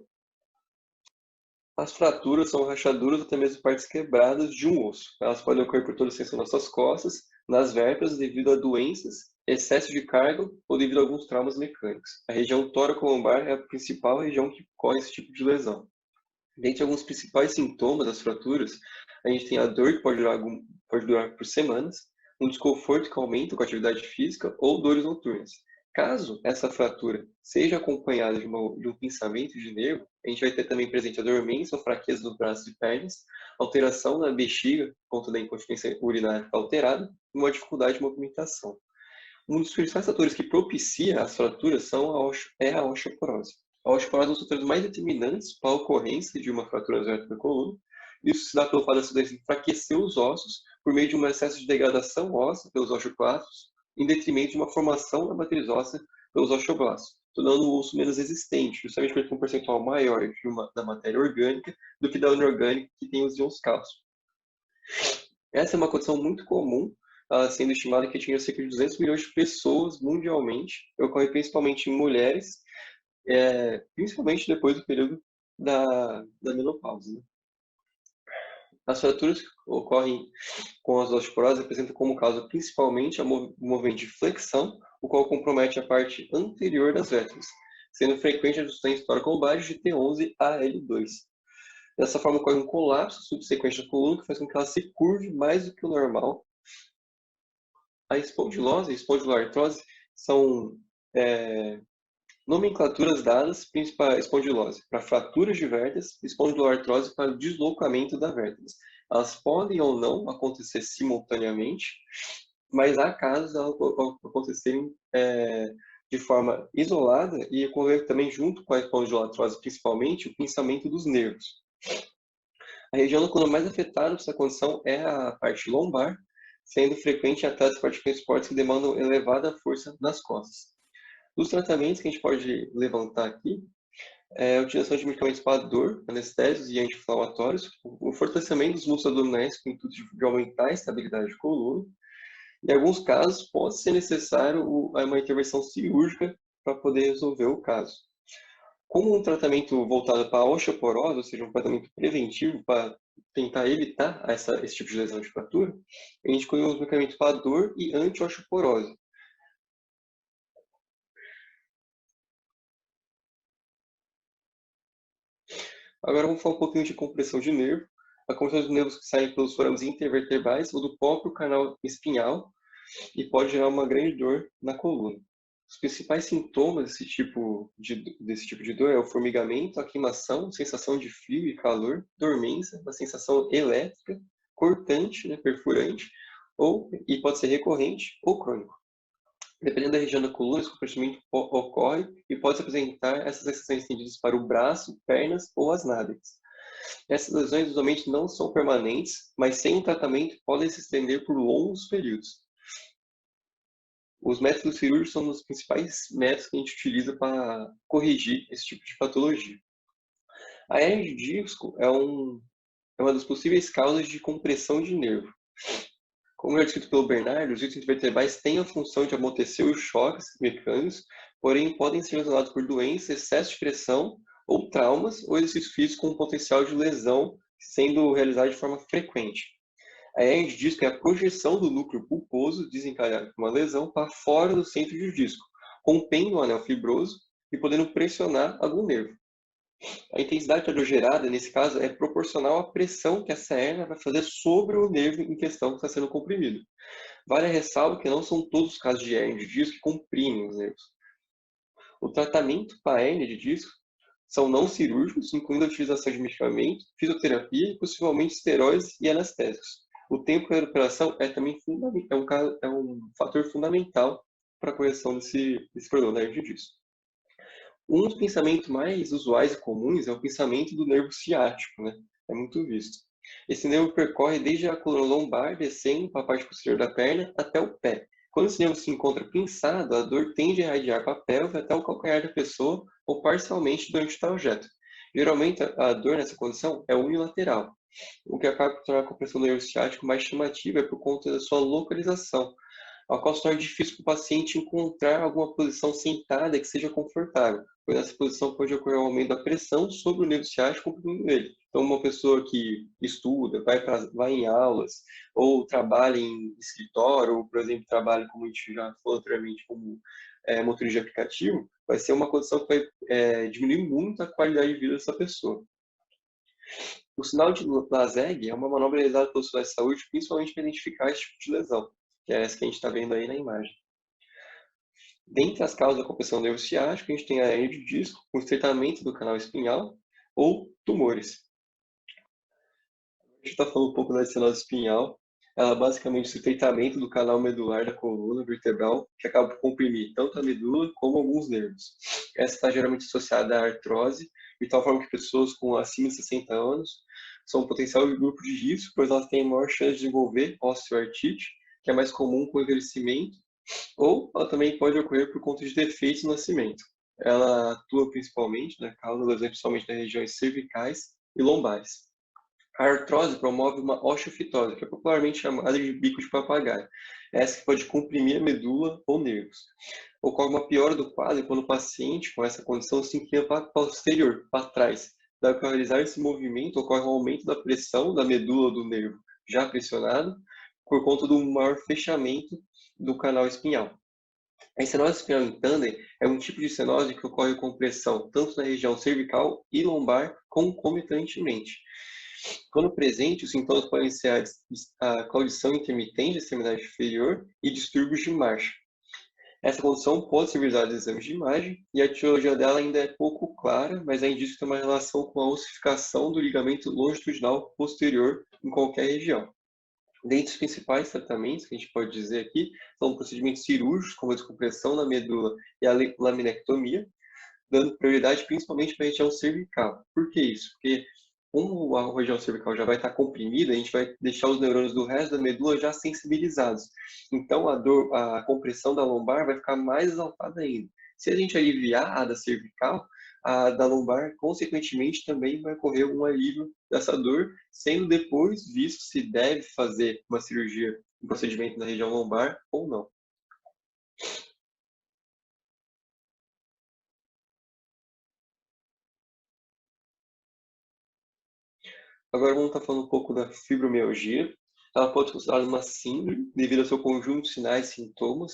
As fraturas são rachaduras ou até mesmo partes quebradas de um osso. Elas podem ocorrer por toda a extensão das nossas costas, nas vértebras devido a doenças, excesso de carga ou devido a alguns traumas mecânicos. A região tóraco-lombar é a principal região que ocorre esse tipo de lesão. Dentre alguns principais sintomas das fraturas, a gente tem a dor que pode durar por semanas, um desconforto que aumenta com a atividade física ou dores noturnas. Caso essa fratura seja acompanhada de um pinçamento de nervo, a gente vai ter também presente a dormência ou fraqueza dos braços e pernas, alteração na bexiga, por conta da incontinência urinária alterada, e uma dificuldade de movimentação. Um dos principais fatores que propicia as fraturas é a osteoporose. A osteoporose é um dos fatores mais determinantes para a ocorrência de uma fratura nas vértebras da coluna. Isso se dá pelo fato dessa doença enfraquecer os ossos por meio de um excesso de degradação óssea pelos osteoclastos, em detrimento de uma formação da matriz óssea pelos osteoblastos, tornando o osso menos resistente, justamente porque tem um percentual maior da matéria orgânica do que da inorgânica que tem os íons cálcio. Essa é uma condição muito comum, sendo estimada que atinge cerca de 200 milhões de pessoas mundialmente, e ocorre principalmente em mulheres, principalmente depois do período da menopausa. Né? As fraturas que ocorrem com as osteoporose apresentam como causa principalmente o movimento de flexão, o qual compromete a parte anterior das vértebras, sendo frequente a distância toracombares de T11 a L2. Dessa forma, ocorre um colapso subsequente da coluna que faz com que ela se curve mais do que o normal. A espondilose e a espondiloartrose são nomenclaturas dadas para a espondilose, para fraturas de vértebras, e espondiloartrose para o deslocamento da vértebra. Elas podem ou não acontecer simultaneamente, mas há casos de elas acontecerem de forma isolada e ocorrer também junto com a espondiloartrose, principalmente, o pinçamento dos nervos. A região da coluna mais afetada por essa condição é a parte lombar, sendo frequente em atletas praticando esportes que demandam elevada força nas costas. Dos tratamentos que a gente pode levantar aqui, a utilização de medicamentos para dor, anestésios e anti-inflamatórios, o fortalecimento dos músculos abdominais com o intuito de aumentar a estabilidade da coluna. Em alguns casos, pode ser necessário uma intervenção cirúrgica para poder resolver o caso. Como um tratamento voltado para a osteoporose, ou seja, um tratamento preventivo para tentar evitar esse tipo de lesão de fratura, a gente escolheu os medicamentos para dor e anti-osteoporose. Agora vamos falar um pouquinho de compressão de nervo. A compressão de nervos que saem pelos forames intervertebrais ou do próprio canal espinhal e pode gerar uma grande dor na coluna. Os principais sintomas desse tipo de dor é o formigamento, a queimação, sensação de frio e calor, dormência, uma sensação elétrica, cortante, né, perfurante, e pode ser recorrente ou crônico. Dependendo da região da coluna, esse comprometimento ocorre e pode se apresentar essas sensações estendidas para o braço, pernas ou as nádegas. Essas lesões usualmente não são permanentes, mas sem um tratamento podem se estender por longos períodos. Os métodos cirúrgicos são um dos principais métodos que a gente utiliza para corrigir esse tipo de patologia. A hérnia de disco é uma das possíveis causas de compressão de nervo. Como já descrito pelo Bernardo, os discos intervertebrais têm a função de amortecer os choques mecânicos, porém podem ser lesionados por doenças, excesso de pressão ou traumas ou exercício físico com potencial de lesão sendo realizado de forma frequente. A hérnia de disco é a projeção do núcleo pulposo desencadeado por uma lesão para fora do centro do disco, rompendo o anel fibroso e podendo pressionar algum nervo. A intensidade da dor gerada, nesse caso, é proporcional à pressão que essa hérnia vai fazer sobre o nervo em questão que está sendo comprimido. Vale a ressalva que não são todos os casos de hérnia de disco que comprimem os nervos. O tratamento para a hérnia de disco são não cirúrgicos, incluindo a utilização de medicamentos, fisioterapia e possivelmente esteroides e anestésicos. O tempo de recuperação é também um fator fundamental para a correção desse problema da hérnia de disco. Um dos pensamentos mais usuais e comuns é o pensamento do nervo ciático, né? É muito visto. Esse nervo percorre desde a coluna lombar, descendo para a parte posterior da perna até o pé. Quando esse nervo se encontra pinçado, a dor tende a irradiar para a pelve até o calcanhar da pessoa ou parcialmente durante o trajeto. Geralmente, a dor nessa condição é unilateral. O que acaba por tornar a compressão do nervo ciático mais chamativa é por conta da sua localização, ao qual se torna difícil para o paciente encontrar alguma posição sentada que seja confortável, pois nessa posição pode ocorrer um aumento da pressão sobre o nervo ciático comprimindo ele. Então, uma pessoa que estuda, vai em aulas, ou trabalha em escritório, ou, por exemplo, trabalha, como a gente já falou anteriormente, como motorista de aplicativo, vai ser uma condição que vai diminuir muito a qualidade de vida dessa pessoa. O sinal de Laseg é uma manobra realizada pelos profissionais de saúde, principalmente para identificar esse tipo de lesão. que é essa que a gente está vendo aí na imagem. Dentre as causas da compressão do nervo ciático, a gente tem a hernia de disco, o estreitamento do canal espinhal ou tumores. A gente está falando um pouco da estenose espinhal. Ela é basicamente o estreitamento do canal medular da coluna vertebral, que acaba por comprimir tanto a medula como alguns nervos. Essa está geralmente associada à artrose, de tal forma que pessoas com acima de 60 anos são um potencial grupo de risco, pois elas têm maior chance de desenvolver osteoartrite, que é mais comum com o envelhecimento, ou ela também pode ocorrer por conta de defeitos no nascimento. Ela atua principalmente, causa lesões principalmente nas regiões cervicais e lombares. A artrose promove uma osteofitose, que é popularmente chamada de bico de papagaio. Essa que pode comprimir a medula ou nervos. Ocorre uma piora do quadro quando o paciente com essa condição se inclina para posterior, para trás. Ao realizar esse movimento, ocorre um aumento da pressão da medula ou do nervo já pressionado, por conta do maior fechamento do canal espinhal. A estenose espinhal em tandem é um tipo de estenose que ocorre com pressão tanto na região cervical e lombar concomitantemente. Quando presente, os sintomas podem ser a claudição intermitente da extremidade inferior e distúrbios de marcha. Essa condição pode ser visualizada em exames de imagem e a etiologia dela ainda é pouco clara, mas há indício que tem uma relação com a ossificação do ligamento longitudinal posterior em qualquer região. Dentre os principais tratamentos que a gente pode dizer aqui são procedimentos cirúrgicos, como a descompressão na medula e a laminectomia, dando prioridade principalmente para a região cervical. Por que isso? Porque como a região cervical já vai estar comprimida, a gente vai deixar os neurônios do resto da medula já sensibilizados. Então a compressão da lombar vai ficar mais exaltada ainda. Se a gente aliviar a da cervical, a da lombar, consequentemente, também vai ocorrer um alívio dessa dor, sendo depois visto se deve fazer uma cirurgia, um procedimento na região lombar ou não. Agora vamos estar falando um pouco da fibromialgia. Ela pode ser considerada uma síndrome devido ao seu conjunto de sinais e sintomas,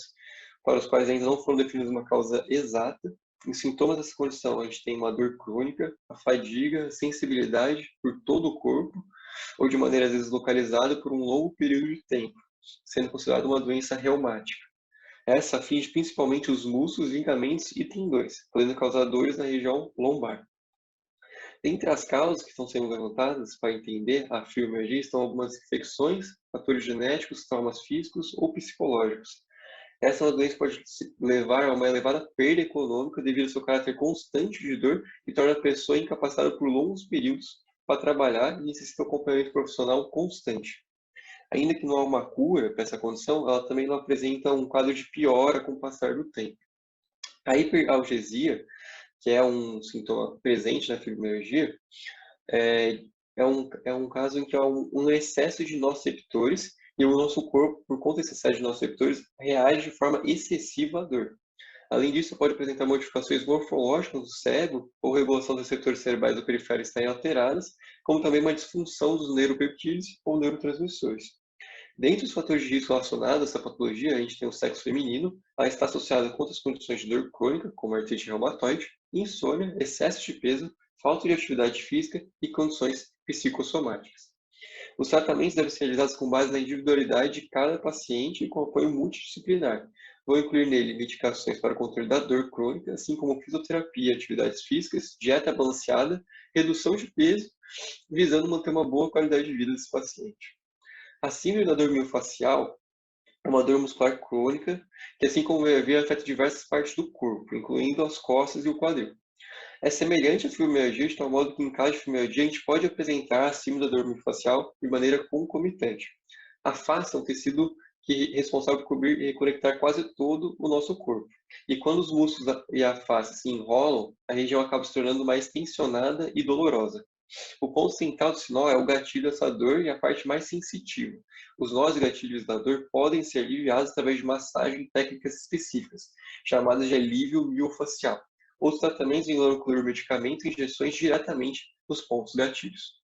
para os quais ainda não foram definidos uma causa exata. Os sintomas dessa condição, a gente tem uma dor crônica, a fadiga, a sensibilidade por todo o corpo, ou de maneira às vezes localizada por um longo período de tempo, sendo considerada uma doença reumática. Essa atinge principalmente os músculos, ligamentos e tendões, podendo causar dores na região lombar. Entre as causas que estão sendo levantadas para entender a fibromialgia estão algumas infecções, fatores genéticos, traumas físicos ou psicológicos. Essa doença pode levar a uma elevada perda econômica devido ao seu caráter constante de dor e torna a pessoa incapacitada por longos períodos para trabalhar e necessita um acompanhamento profissional constante. Ainda que não há uma cura para essa condição, ela também não apresenta um quadro de piora com o passar do tempo. A hiperalgesia, que é um sintoma presente na fibromialgia, é um caso em que há um excesso de nociceptores e o nosso corpo, por conta desse excesso de nociceptores, reage de forma excessiva à dor. Além disso, pode apresentar modificações morfológicas do cérebro ou regulação dos receptores cerebrais ou periféricos estarem alteradas, como também uma disfunção dos neuropeptídeos ou neurotransmissores. Dentre os fatores de risco relacionados a essa patologia, a gente tem o sexo feminino. Ela está associada com outras condições de dor crônica, como artrite reumatoide, insônia, excesso de peso, falta de atividade física e condições psicossomáticas. Os tratamentos devem ser realizados com base na individualidade de cada paciente e com apoio multidisciplinar. Vou incluir nele medicações para o controle da dor crônica, assim como fisioterapia, atividades físicas, dieta balanceada, redução de peso, visando manter uma boa qualidade de vida desse paciente. A síndrome da dor miofascial é uma dor muscular crônica que, assim como o VV, afeta diversas partes do corpo, incluindo as costas e o quadril. É semelhante à fibromialgia, de tal modo que, em caso de fibromialgia, a gente pode apresentar a síndrome da dor miofascial de maneira concomitante. A face é um tecido responsável por cobrir e reconectar quase todo o nosso corpo. E quando os músculos e a face se enrolam, a região acaba se tornando mais tensionada e dolorosa. O ponto central do sinal é o gatilho dessa dor e a parte mais sensitiva. Os nós e gatilhos da dor podem ser aliviados através de massagem e técnicas específicas, chamadas de alívio miofacial. Os tratamentos englobam incluir medicamentos e injeções diretamente nos pontos gatilhos.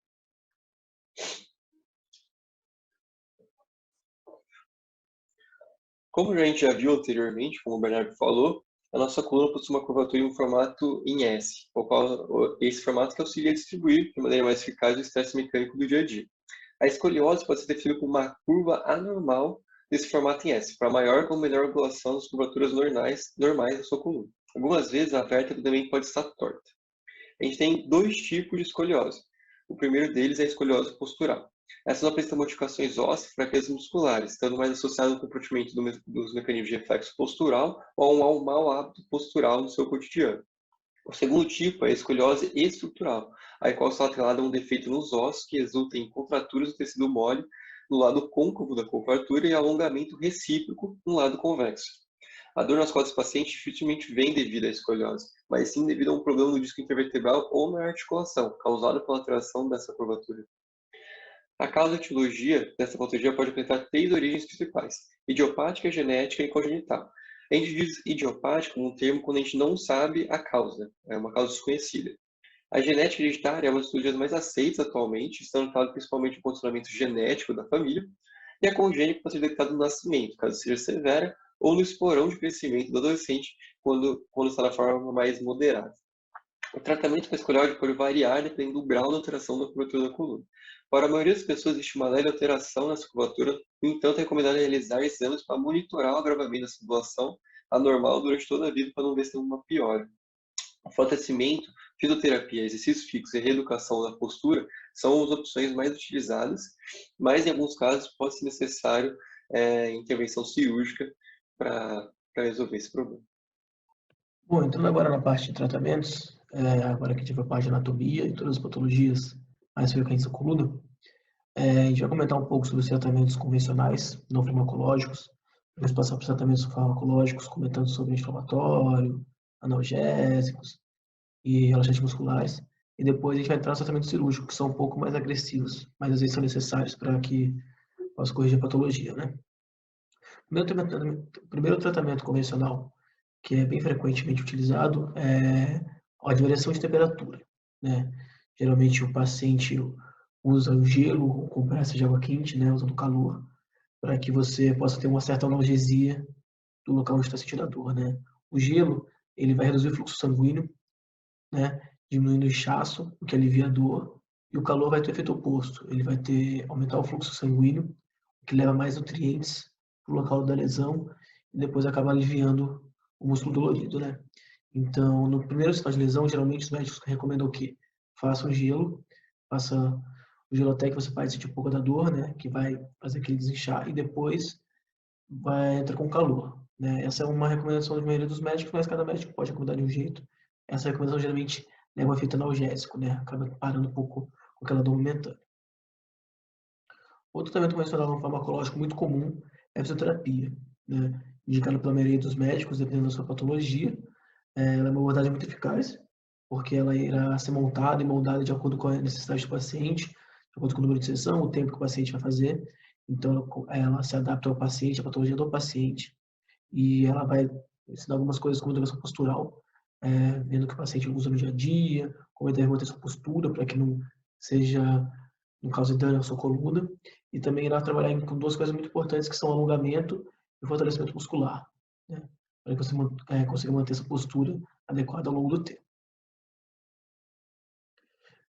Como a gente já viu anteriormente, como o Bernardo falou, a nossa coluna possui uma curvatura em um formato em S, esse formato que auxilia a distribuir de maneira mais eficaz o estresse mecânico do dia a dia. A escoliose pode ser definida como uma curva anormal desse formato em S, para maior ou menor angulação das curvaturas normais da sua coluna. Algumas vezes a vértebra também pode estar torta. A gente tem dois tipos de escoliose. O primeiro deles é a escoliose postural. Essa não apresenta modificações ósseas e fraquezas musculares, estando mais associada ao comprometimento dos mecanismos de reflexo postural ou a um mau hábito postural no seu cotidiano. O segundo tipo é a escoliose estrutural, a qual está atrelada a um defeito nos ossos que resulta em contraturas do tecido mole no lado côncavo da curvatura e alongamento recíproco no lado convexo. A dor nas costas do paciente dificilmente vem devido à escoliose, mas sim devido a um problema no disco intervertebral ou na articulação, causado pela alteração dessa curvatura. A causa de etiologia dessa patologia pode apresentar 3 origens principais: idiopática, genética e congenital. A gente diz idiopática como um termo quando a gente não sabe a causa, é uma causa desconhecida. A genética hereditária é uma das patologias mais aceitas atualmente, estando ligada principalmente no condicionamento genético da família, e a congênita pode ser detectada no nascimento, caso seja severa, ou no esporão de crescimento do adolescente, quando está na forma mais moderada. O tratamento com a escoliose pode variar dependendo do grau de alteração da curvatura da coluna. Para a maioria das pessoas, existe uma leve alteração nessa curvatura, no entanto, é recomendado realizar exames para monitorar o agravamento da situação anormal durante toda a vida para não ver se tem uma piora. O fortalecimento, fisioterapia, exercícios fixos e reeducação da postura são as opções mais utilizadas, mas em alguns casos pode ser necessário intervenção cirúrgica para resolver esse problema. Bom, entrando agora na parte de tratamentos, agora que tive a parte de anatomia e todas as patologias mais frequentes da coluna, a gente vai comentar um pouco sobre os tratamentos convencionais, não farmacológicos, vamos passar para os tratamentos farmacológicos, comentando sobre inflamatório, analgésicos e relaxantes musculares, e depois a gente vai entrar nos tratamentos cirúrgicos, que são um pouco mais agressivos, mas às vezes são necessários para que possa corrigir a patologia, né? O primeiro tratamento convencional, que é bem frequentemente utilizado, é a variação de temperatura, né? Geralmente o paciente usa o gelo ou compressa de água quente, né, usando calor, para que você possa ter uma certa analgesia do local onde está sentindo a dor, né? O gelo, ele vai reduzir o fluxo sanguíneo, né, diminuindo o inchaço, o que alivia a dor, e o calor vai ter o efeito oposto, ele vai aumentar o fluxo sanguíneo, o que leva mais nutrientes para o local da lesão, e depois acaba aliviando o músculo dolorido, né? Então, no primeiro sinal de lesão, geralmente os médicos recomendam que faça um gelo, faça o gelo até que você pare de sentir um pouco da dor, né, que vai fazer aquele desinchar, e depois vai entrar com calor, né? Essa é uma recomendação da maioria dos médicos, mas cada médico pode recomendar de um jeito. Essa recomendação geralmente leva um efeito analgésico, né? Acaba parando um pouco com aquela dor momentânea. Outro tratamento convencional farmacológico muito comum é a fisioterapia, né? Indicado pela maioria dos médicos, dependendo da sua patologia. Ela é uma abordagem muito eficaz, porque ela irá ser montada e moldada de acordo com a necessidade do paciente, de acordo com o número de sessão, o tempo que o paciente vai fazer. Então, ela se adapta ao paciente, à patologia do paciente, e ela vai ensinar algumas coisas como educação postural, vendo o que o paciente usa no dia a dia, como ele deve manter sua postura para que não seja, não cause dano à sua coluna, e também irá trabalhar com 2 coisas muito importantes, que são alongamento e fortalecimento muscular, né? Para que você consiga manter essa postura adequada ao longo do tempo.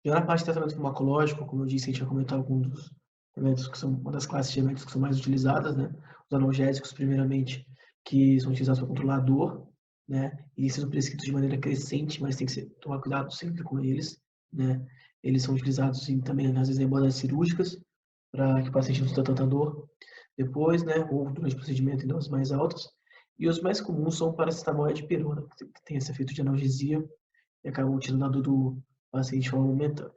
Já na parte de tratamento farmacológico, como eu disse, a gente vai comentar alguns dos remédios que são uma das classes de remédios que são mais utilizadas, né? Os analgésicos, primeiramente, que são utilizados para controlar a dor, né? E são prescritos de maneira crescente, mas tem que tomar cuidado sempre com eles, né? Eles são utilizados também, às vezes, em abordagens cirúrgicas, para que o paciente não sinta tanta dor depois, né? Ou durante o procedimento em doses mais altas. E os mais comuns são paracetamol e dipirona, que tem esse efeito de analgesia e acabam tirando a dor do paciente de forma momentânea.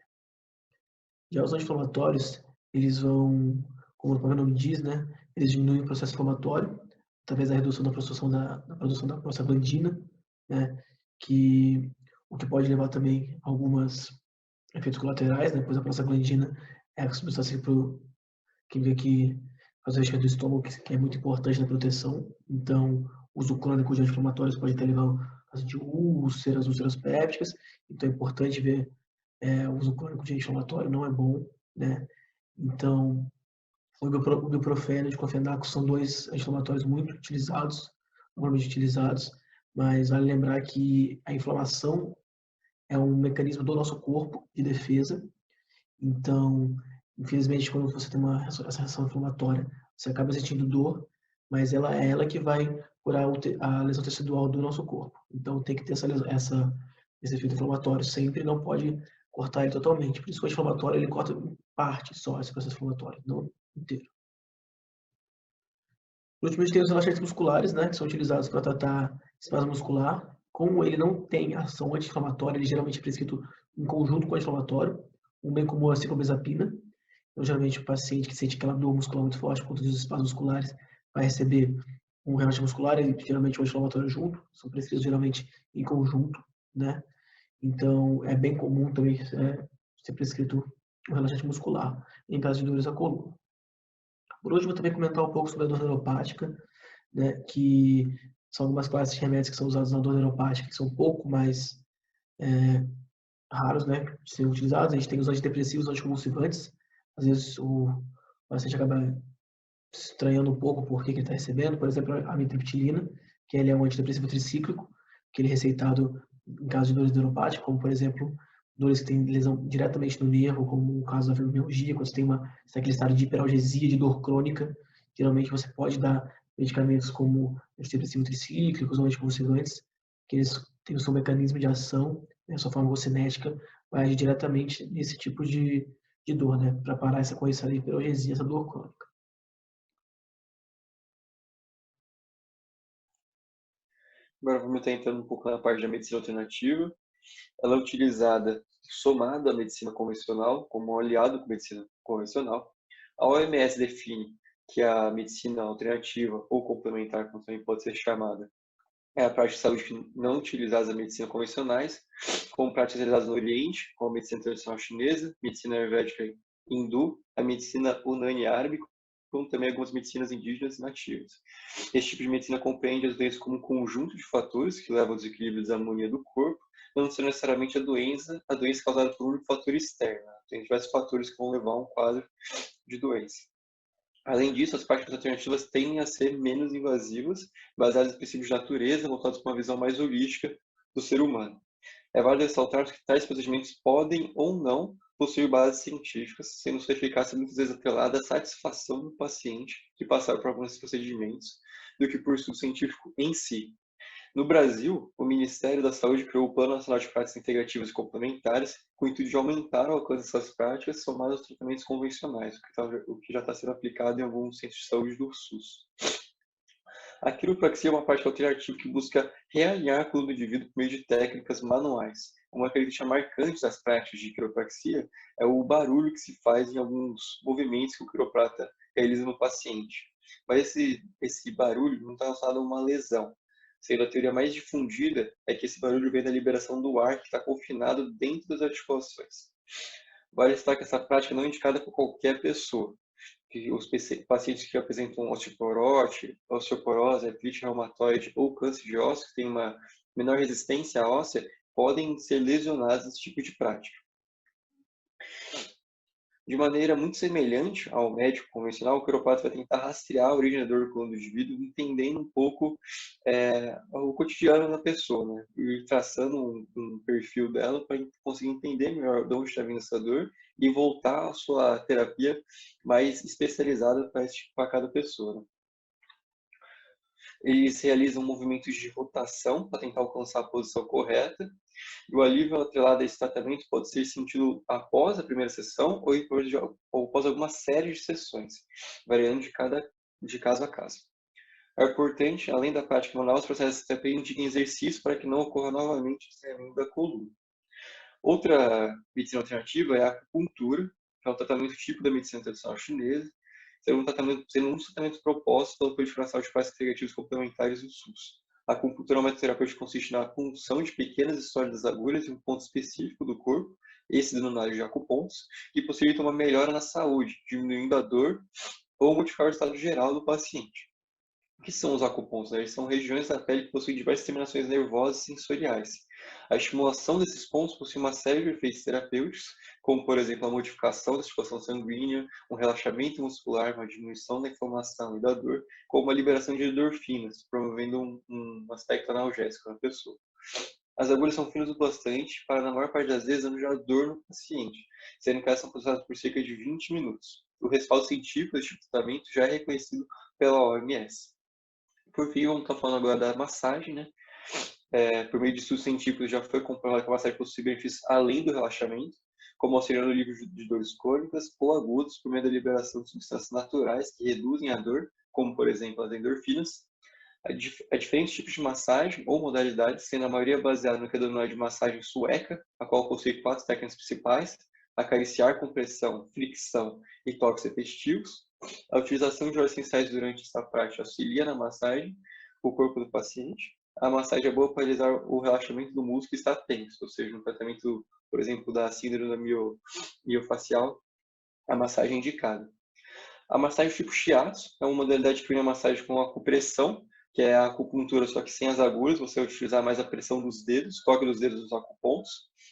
Já os anti-inflamatórios, eles vão, como o próprio nome diz, né? Eles diminuem o processo inflamatório através da redução da produção da prostaglandina, né? O que pode levar também a alguns efeitos colaterais, né? Pois a prostaglandina é a substância química que faz o reenchimento do estômago, que é muito importante na proteção. Então, o uso crônico de anti-inflamatórios pode até levar a de úlceras pépticas. Então, é importante ver o uso crônico de anti-inflamatório, não é bom, né? Então, o ibuprofeno e o diclofenaco são 2 anti-inflamatórios muito utilizados, normalmente utilizados, mas vale lembrar que a inflamação é um mecanismo do nosso corpo de defesa. Então, infelizmente, quando você tem essa reação inflamatória, você acaba sentindo dor, mas ela é ela que vai curar a lesão tecidual do nosso corpo. Então tem que ter esse efeito inflamatório sempre, não pode cortar ele totalmente. Por isso que o anti-inflamatório ele corta parte só esse processo inflamatório, não inteiro. Por último, a gente tem os relaxantes musculares, né, que são utilizados para tratar espasmo muscular. Como ele não tem ação anti-inflamatória, ele geralmente é prescrito em conjunto com o anti-inflamatório. Um bem comum é a ciclopentazepina. Então, geralmente, o paciente que sente aquela dor muscular muito forte por conta dos espasmos musculares vai receber um relaxante muscular e geralmente um anti-inflamatório junto. São prescritos geralmente em conjunto, né? Então, é bem comum também ser prescrito um relaxante muscular em caso de dores à coluna. Por último, também comentar um pouco sobre a dor neuropática, né, que são algumas classes de remédios que são usados na dor neuropática, que são um pouco mais raros, né, de serem utilizados. A gente tem os antidepressivos, anticonvulsivantes. Às vezes o paciente acaba estranhando um pouco por que ele está recebendo. Por exemplo, a amitriptilina, que ele é um antidepressivo tricíclico, que ele é receitado em caso de dores neuropáticas, como, por exemplo, dores que têm lesão diretamente no nervo, como o caso da fibromialgia, quando você tem aquele estado de hiperalgesia, de dor crônica. Geralmente você pode dar medicamentos como antidepressivos tricíclicos ou anticonvulsivantes, que eles têm o seu mecanismo de ação, né, a sua farmacocinética vai agir diretamente nesse tipo de dor, né, para parar essa correção da hiperalgesia, essa dor crônica. Agora vamos estar entrando um pouco na parte da medicina alternativa. Ela é utilizada somada à medicina convencional, como um aliado com a medicina convencional. A OMS define que a medicina alternativa ou complementar, como também pode ser chamada, é a prática de saúde que não utiliza as medicinas convencionais, como práticas realizadas no Oriente, como a medicina tradicional chinesa, medicina ayurvédica hindu, a medicina unani árabe, como também algumas medicinas indígenas nativas. Esse tipo de medicina compreende as doenças como um conjunto de fatores que levam ao desequilíbrio e desarmonia do corpo, não sendo necessariamente a doença causada por um fator externo. Tem diversos fatores que vão levar a um quadro de doença. Além disso, as práticas alternativas tendem a ser menos invasivas, baseadas em princípios de natureza, voltados para uma visão mais holística do ser humano. É válido ressaltar que tais procedimentos podem ou não possuir bases científicas, sendo sua eficácia muitas vezes atrelada à satisfação do paciente que passar por alguns procedimentos, do que por estudo científico em si. No Brasil, o Ministério da Saúde criou o Plano Nacional de Práticas Integrativas e Complementares com o intuito de aumentar o alcance dessas práticas somadas aos tratamentos convencionais, o que já está sendo aplicado em alguns centros de saúde do SUS. A quiropraxia é uma prática alternativa que busca realinhar a coluna do indivíduo por meio de técnicas manuais. Uma característica marcante das práticas de quiropraxia é o barulho que se faz em alguns movimentos que o quiroprata realiza no paciente. Mas esse barulho não está relacionado a uma lesão. Sendo a teoria mais difundida é que esse barulho vem da liberação do ar que está confinado dentro das articulações. Vale destacar que essa prática não é indicada por qualquer pessoa. Que os pacientes que apresentam osteoporose, artrite reumatoide ou câncer de ossos, que têm uma menor resistência óssea, podem ser lesionados nesse tipo de prática. De maneira muito semelhante ao médico convencional, o quiroprata vai tentar rastrear a origem da dor do coluna do indivíduo, entendendo um pouco o cotidiano da pessoa, né? E traçando um perfil dela para conseguir entender melhor de onde está vindo essa dor e voltar à sua terapia mais especializada para cada pessoa, né? Eles realizam movimentos de rotação para tentar alcançar a posição correta. E o alívio atrelado a esse tratamento pode ser sentido após a primeira sessão ou após alguma série de sessões, variando de caso a caso. É importante, além da prática manual, os processos de terapia indiquem exercício para que não ocorra novamente o estranhamento da coluna. Outra medicina alternativa é a acupuntura, que é um tratamento típico da medicina tradicional chinesa, sendo um tratamento proposto pela proliferação de práticas integrativas complementares do SUS. A acupuntura é uma terapêutica que consiste na punção de pequenas e sólidas agulhas em um ponto específico do corpo, esse denominado de acupontos, que possibilita uma melhora na saúde, diminuindo a dor ou modificar o estado geral do paciente. O que são os acupontos? Eles são regiões da pele que possuem diversas terminações nervosas e sensoriais. A estimulação desses pontos possui uma série de efeitos terapêuticos, como, por exemplo, a modificação da circulação sanguínea, um relaxamento muscular, uma diminuição da inflamação e da dor, como a liberação de endorfinas, promovendo um aspecto analgésico na pessoa. As agulhas são finas o bastante para, na maior parte das vezes, anular dor no paciente, sendo que elas são processadas por cerca de 20 minutos. O respaldo científico deste tratamento já é reconhecido pela OMS. Por fim, vamos estar falando agora da massagem, né? Por meio de estudos científicos, já foi comprovado que a massagem possui benefícios além do relaxamento, como auxiliando o alívio de dores crônicas ou agudas por meio da liberação de substâncias naturais que reduzem a dor, como, por exemplo, as endorfinas. Há diferentes tipos de massagem ou modalidades, sendo a maioria baseada no que é denominado de massagem sueca, a qual possui 4 técnicas principais: acariciar, compressão, fricção e toques repetitivos. A utilização de óleos essenciais durante essa prática auxilia na massagem o corpo do paciente. A massagem é boa para realizar o relaxamento do músculo que está tenso, ou seja, no tratamento, por exemplo, da síndrome miofacial, a massagem é indicada. A massagem tipo shiatsu é uma modalidade que une a massagem com a acupressão, que é a acupuntura, só que sem as agulhas, você vai utilizar mais a pressão dos dedos, toque dos dedos nos acupontos,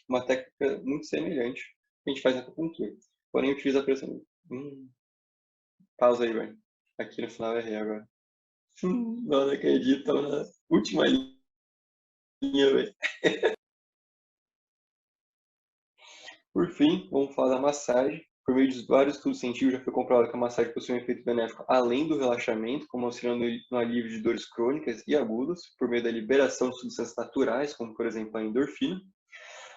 uma técnica muito semelhante que a gente faz na acupuntura. Porém, utiliza a pressão. Pausa aí, velho. Aqui no final errei agora. Não acredito, estamos na última linha, velho. Por fim, vamos falar da massagem. Por meio de vários estudos científicos, já foi comprovado que a massagem possui um efeito benéfico além do relaxamento, como auxiliando no alívio de dores crônicas e agudas, por meio da liberação de substâncias naturais, como, por exemplo, a endorfina.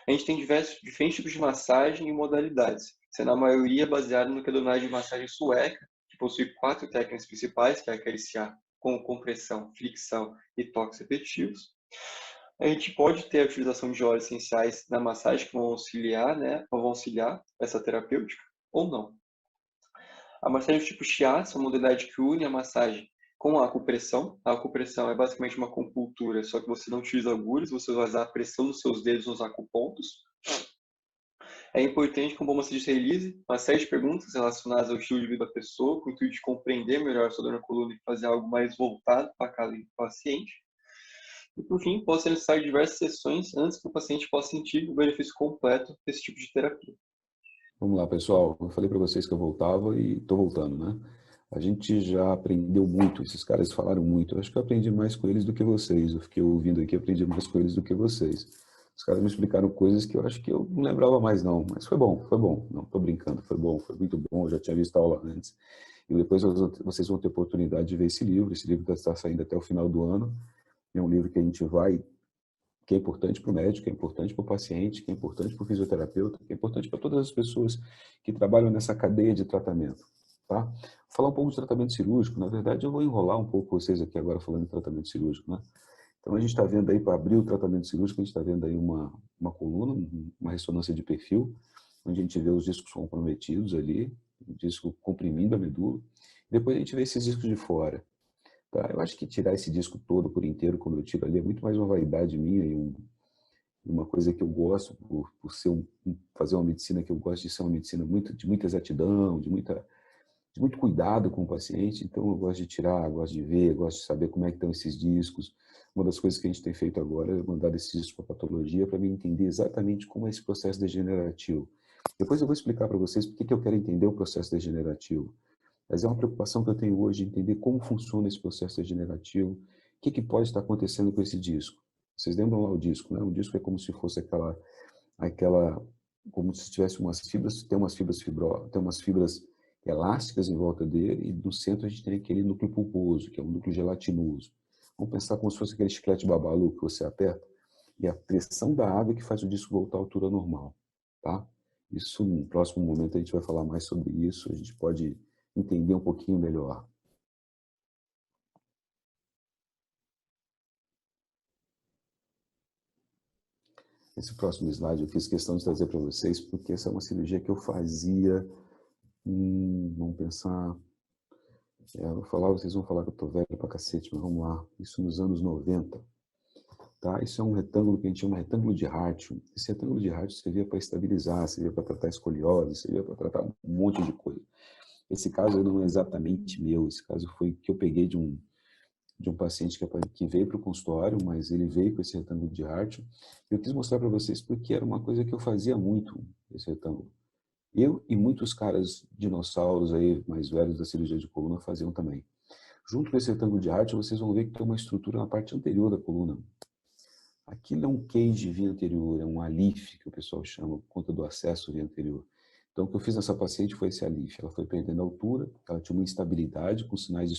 A gente tem diferentes tipos de massagem e modalidades, sendo a maioria baseada no que é denominado de massagem sueca, que possui 4 técnicas principais, que é acariciar, com compressão, fricção e toques repetitivos. A gente pode ter a utilização de óleos essenciais na massagem que vão auxiliar, né, ou vão auxiliar essa terapêutica, ou não. A massagem tipo shiatsu é uma modalidade que une a massagem com a acupressão. A acupressão é basicamente uma acupuntura, só que você não utiliza agulhas, você vai usar a pressão dos seus dedos nos acupontos. É importante que um bom massagista realize uma série de perguntas relacionadas ao estilo de vida da pessoa, com o intuito de compreender melhor a sua dor na coluna e fazer algo mais voltado para cada paciente. E, por fim, pode ser necessário diversas sessões antes que o paciente possa sentir o benefício completo desse tipo de terapia. Vamos lá, pessoal. Eu falei para vocês que eu voltava e estou voltando, né? A gente já aprendeu muito, esses caras falaram muito. Eu acho que eu aprendi mais com eles do que vocês. Eu fiquei ouvindo aqui, aprendi mais com eles do que vocês. Os caras me explicaram coisas que eu acho que eu não lembrava mais, não. Mas foi bom, foi bom. Não, estou brincando, foi bom, foi muito bom. Eu já tinha visto a aula antes. E depois vocês vão ter oportunidade de ver esse livro. Esse livro está saindo até o final do ano. É um livro que a gente vai, que é importante para o médico, que é importante para o paciente, que é importante para o fisioterapeuta, que é importante para todas as pessoas que trabalham nessa cadeia de tratamento. Tá? Vou falar um pouco de tratamento cirúrgico. Na verdade, eu vou enrolar um pouco vocês aqui agora falando de tratamento cirúrgico. Né? Então, a gente está vendo aí, para abrir o tratamento cirúrgico, a gente está vendo aí uma coluna, uma ressonância de perfil, onde a gente vê os discos comprometidos ali, o disco comprimindo a medula. Depois a gente vê esses discos de fora. Tá? Eu acho que tirar esse disco todo por inteiro, como eu tiro ali, é muito mais uma vaidade minha e uma coisa que eu gosto, por ser fazer uma medicina que eu gosto de ser uma medicina de muita exatidão, de muito cuidado com o paciente. Então eu gosto de tirar, gosto de ver, gosto de saber como é que estão esses discos. Uma das coisas que a gente tem feito agora é mandar esses discos para a patologia para mim entender exatamente como é esse processo degenerativo. Depois eu vou explicar para vocês por que eu quero entender o processo degenerativo. Mas é uma preocupação que eu tenho hoje de entender como funciona esse processo degenerativo, o que pode estar acontecendo com esse disco. Vocês lembram lá o disco, né? O disco é como se fosse como se tivesse umas fibras, tem umas fibras elásticas em volta dele, e no centro a gente tem aquele núcleo pulposo, que é um núcleo gelatinoso. Vamos pensar como se fosse aquele chiclete babalu que você aperta, e a pressão da água que faz o disco voltar à altura normal, tá? Isso, no próximo momento, a gente vai falar mais sobre isso, a gente pode entender um pouquinho melhor. Esse próximo slide eu fiz questão de trazer para vocês, porque essa é uma cirurgia que eu fazia, vamos pensar, vocês vão falar que eu estou velho pra cacete, mas vamos lá, isso nos anos 90. Tá? Isso é um retângulo que a gente chama de retângulo de Hartmann. Esse retângulo de Hartmann servia para estabilizar, servia para tratar escoliose, servia para tratar um monte de coisa. Esse caso não é exatamente meu, esse caso foi que eu peguei de um paciente que veio para o consultório, mas ele veio com esse retângulo de Hartmann. Eu quis mostrar para vocês porque era uma coisa que eu fazia muito, esse retângulo. Eu e muitos caras dinossauros aí, mais velhos da cirurgia de coluna, faziam também. Junto com esse retângulo de Hartmann, vocês vão ver que tem uma estrutura na parte anterior da coluna. Aquilo é um cage via anterior, é um ALIF, que o pessoal chama, por conta do acesso via anterior. Então, o que eu fiz nessa paciente foi esse ALIF. Ela foi perdendo a altura, ela tinha uma instabilidade com sinais de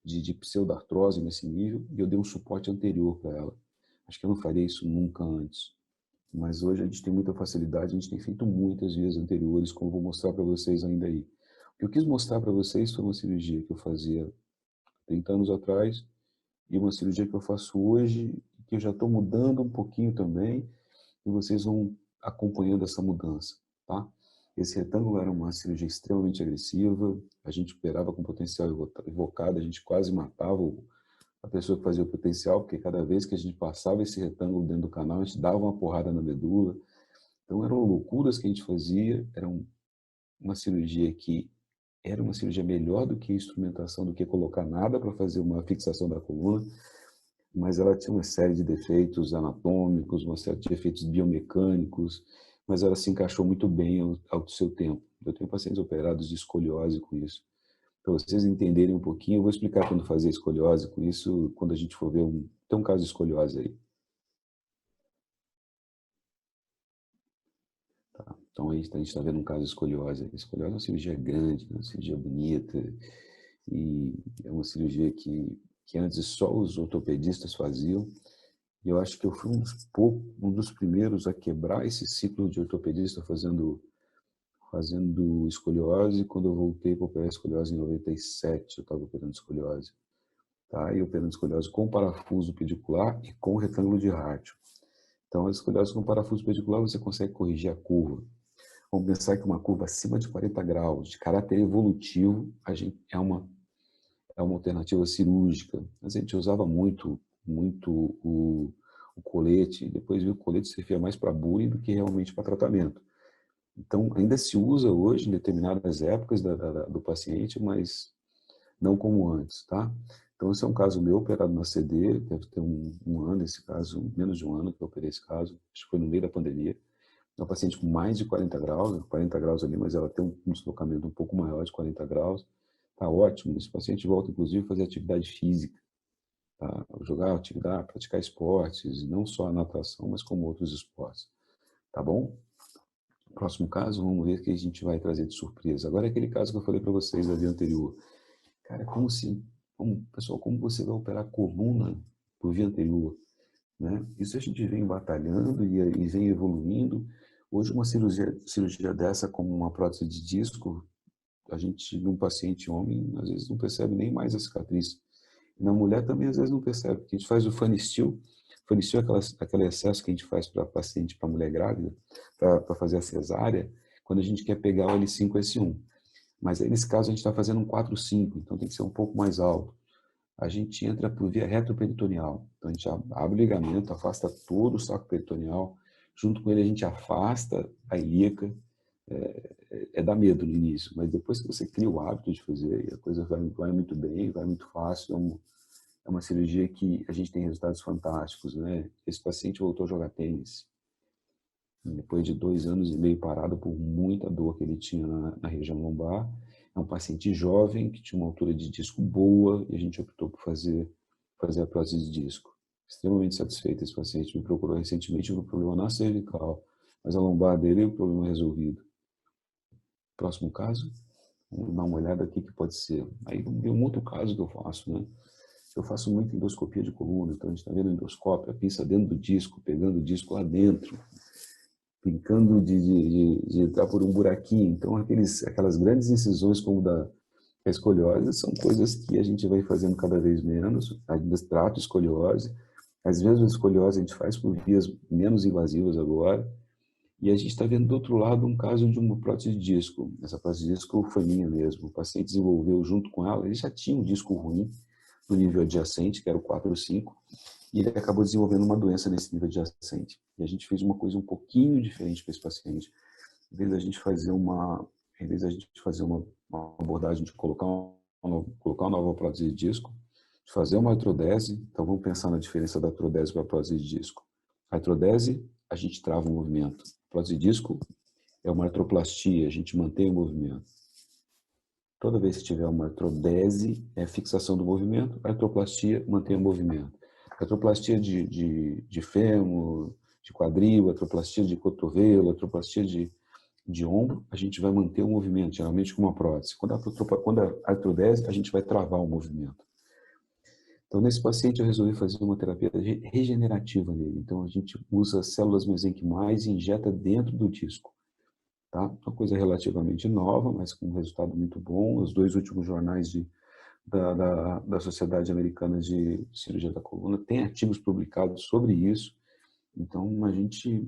de pseudartrose nesse nível, e eu dei um suporte anterior para ela. Acho que eu não faria isso nunca antes. Mas hoje a gente tem muita facilidade, a gente tem feito muitas vias anteriores, como eu vou mostrar para vocês ainda aí. O que eu quis mostrar para vocês foi uma cirurgia que eu fazia 30 anos atrás e uma cirurgia que eu faço hoje, que eu já estou mudando um pouquinho também, e vocês vão acompanhando essa mudança, tá? Esse retângulo era uma cirurgia extremamente agressiva, a gente operava com potencial evocado, a gente quase matava a pessoa que fazia o potencial, porque cada vez que a gente passava esse retângulo dentro do canal, a gente dava uma porrada na medula. Então eram loucuras que a gente fazia, era uma cirurgia que era uma cirurgia melhor do que instrumentação, do que colocar nada para fazer uma fixação da coluna, mas ela tinha uma série de defeitos anatômicos, uma série de defeitos biomecânicos, mas ela se encaixou muito bem ao seu tempo. Eu tenho pacientes operados de escoliose com isso. Para vocês entenderem um pouquinho, eu vou explicar quando fazer escoliose com isso, quando a gente for ver tem um caso de escoliose aí. Tá. Então aí a gente está vendo um caso de escoliose. Escoliose é uma cirurgia grande, uma cirurgia bonita, e é uma cirurgia que antes só os ortopedistas faziam. E eu acho que eu fui um dos primeiros a quebrar esse ciclo de ortopedista fazendo escoliose. Quando eu voltei para operar escoliose em 97, eu estava operando escoliose. Tá? E operando escoliose com parafuso pedicular e com retângulo de Hart. Então, a escoliose com parafuso pedicular você consegue corrigir a curva. Vamos pensar que uma curva acima de 40 graus, de caráter evolutivo, é uma alternativa cirúrgica. Mas a gente usava muito o colete, depois viu que o colete servia mais para bullying do que realmente para tratamento. Então, ainda se usa hoje em determinadas épocas do paciente, mas não como antes, tá? Então, esse é um caso meu operado na CD, deve ter um ano esse caso, menos de um ano que eu operei esse caso, acho que foi no meio da pandemia. É uma paciente com mais de 40 graus, 40 graus ali, mas ela tem um deslocamento um pouco maior de 40 graus. Tá ótimo, esse paciente volta inclusive a fazer atividade física, tá? Jogar atividade, praticar esportes, não só a natação, mas como outros esportes, tá bom? Próximo caso, vamos ver o que a gente vai trazer de surpresa. Agora é aquele caso que eu falei para vocês da via anterior. Cara, pessoal, como você vai operar a coluna por via anterior? Né? Isso a gente vem batalhando e vem evoluindo. Hoje, uma cirurgia dessa, como uma prótese de disco, a gente, num paciente homem, às vezes não percebe nem mais a cicatriz. E na mulher também, às vezes, não percebe, porque a gente faz o Funny-Steal. Funny-Steal é aquele excesso que a gente faz para paciente, para mulher grávida, para fazer a cesárea, quando a gente quer pegar o L5, S1. Mas aí, nesse caso, a gente está fazendo um 4-5, então tem que ser um pouco mais alto. A gente entra por via retroperitoneal. Então, a gente abre o ligamento, afasta todo o saco peritoneal. Junto com ele, a gente afasta a ilíaca. Dá medo no início, mas depois que você cria o hábito de fazer, a coisa vai muito bem, vai muito fácil. É uma cirurgia que a gente tem resultados fantásticos, né? Esse paciente voltou a jogar tênis. Depois de 2 anos e meio parado por muita dor que ele tinha na região lombar. É um paciente jovem que tinha uma altura de disco boa e a gente optou por fazer a prótese de disco. Extremamente satisfeito esse paciente. Me procurou recentemente com um problema na cervical, mas a lombar dele é o problema resolvido. Próximo caso, vamos dar uma olhada aqui que pode ser. Aí tem um outro caso que eu faço, né? Eu faço muita endoscopia de coluna, então a gente está vendo endoscópio, a pinça dentro do disco, pegando o disco lá dentro, brincando de entrar por um buraquinho. Então, aquelas grandes incisões como da escoliose são coisas que a gente vai fazendo cada vez menos. Ainda trato escoliose. Às vezes, a escoliose a gente faz por vias menos invasivas agora. E a gente está vendo do outro lado um caso de uma prótese de disco. Essa prótese de disco foi minha mesmo. O paciente desenvolveu junto com ela, ele já tinha um disco ruim no nível adjacente, que era o 4 ou 5, e ele acabou desenvolvendo uma doença nesse nível adjacente. E a gente fez uma coisa um pouquinho diferente para esse paciente. Em vez da gente fazer uma abordagem de colocar uma nova prótese de disco, de fazer uma artrodese, então vamos pensar na diferença da artrodese para a prótese de disco. A artrodese, a gente trava o movimento. A prótese de disco é uma artroplastia, a gente mantém o movimento. Toda vez que tiver uma artrodese, é fixação do movimento, a artroplastia mantém o movimento. A artroplastia de fêmur, de quadril, artroplastia de cotovelo, artroplastia de ombro, a gente vai manter o movimento, geralmente com uma prótese. Quando a artrodese, a gente vai travar o movimento. Então, nesse paciente, eu resolvi fazer uma terapia regenerativa nele. Então, a gente usa células mesenquimais e injeta dentro do disco. Tá? Uma coisa relativamente nova, mas com um resultado muito bom. Os 2 últimos jornais da Sociedade Americana de Cirurgia da Coluna têm artigos publicados sobre isso. Então,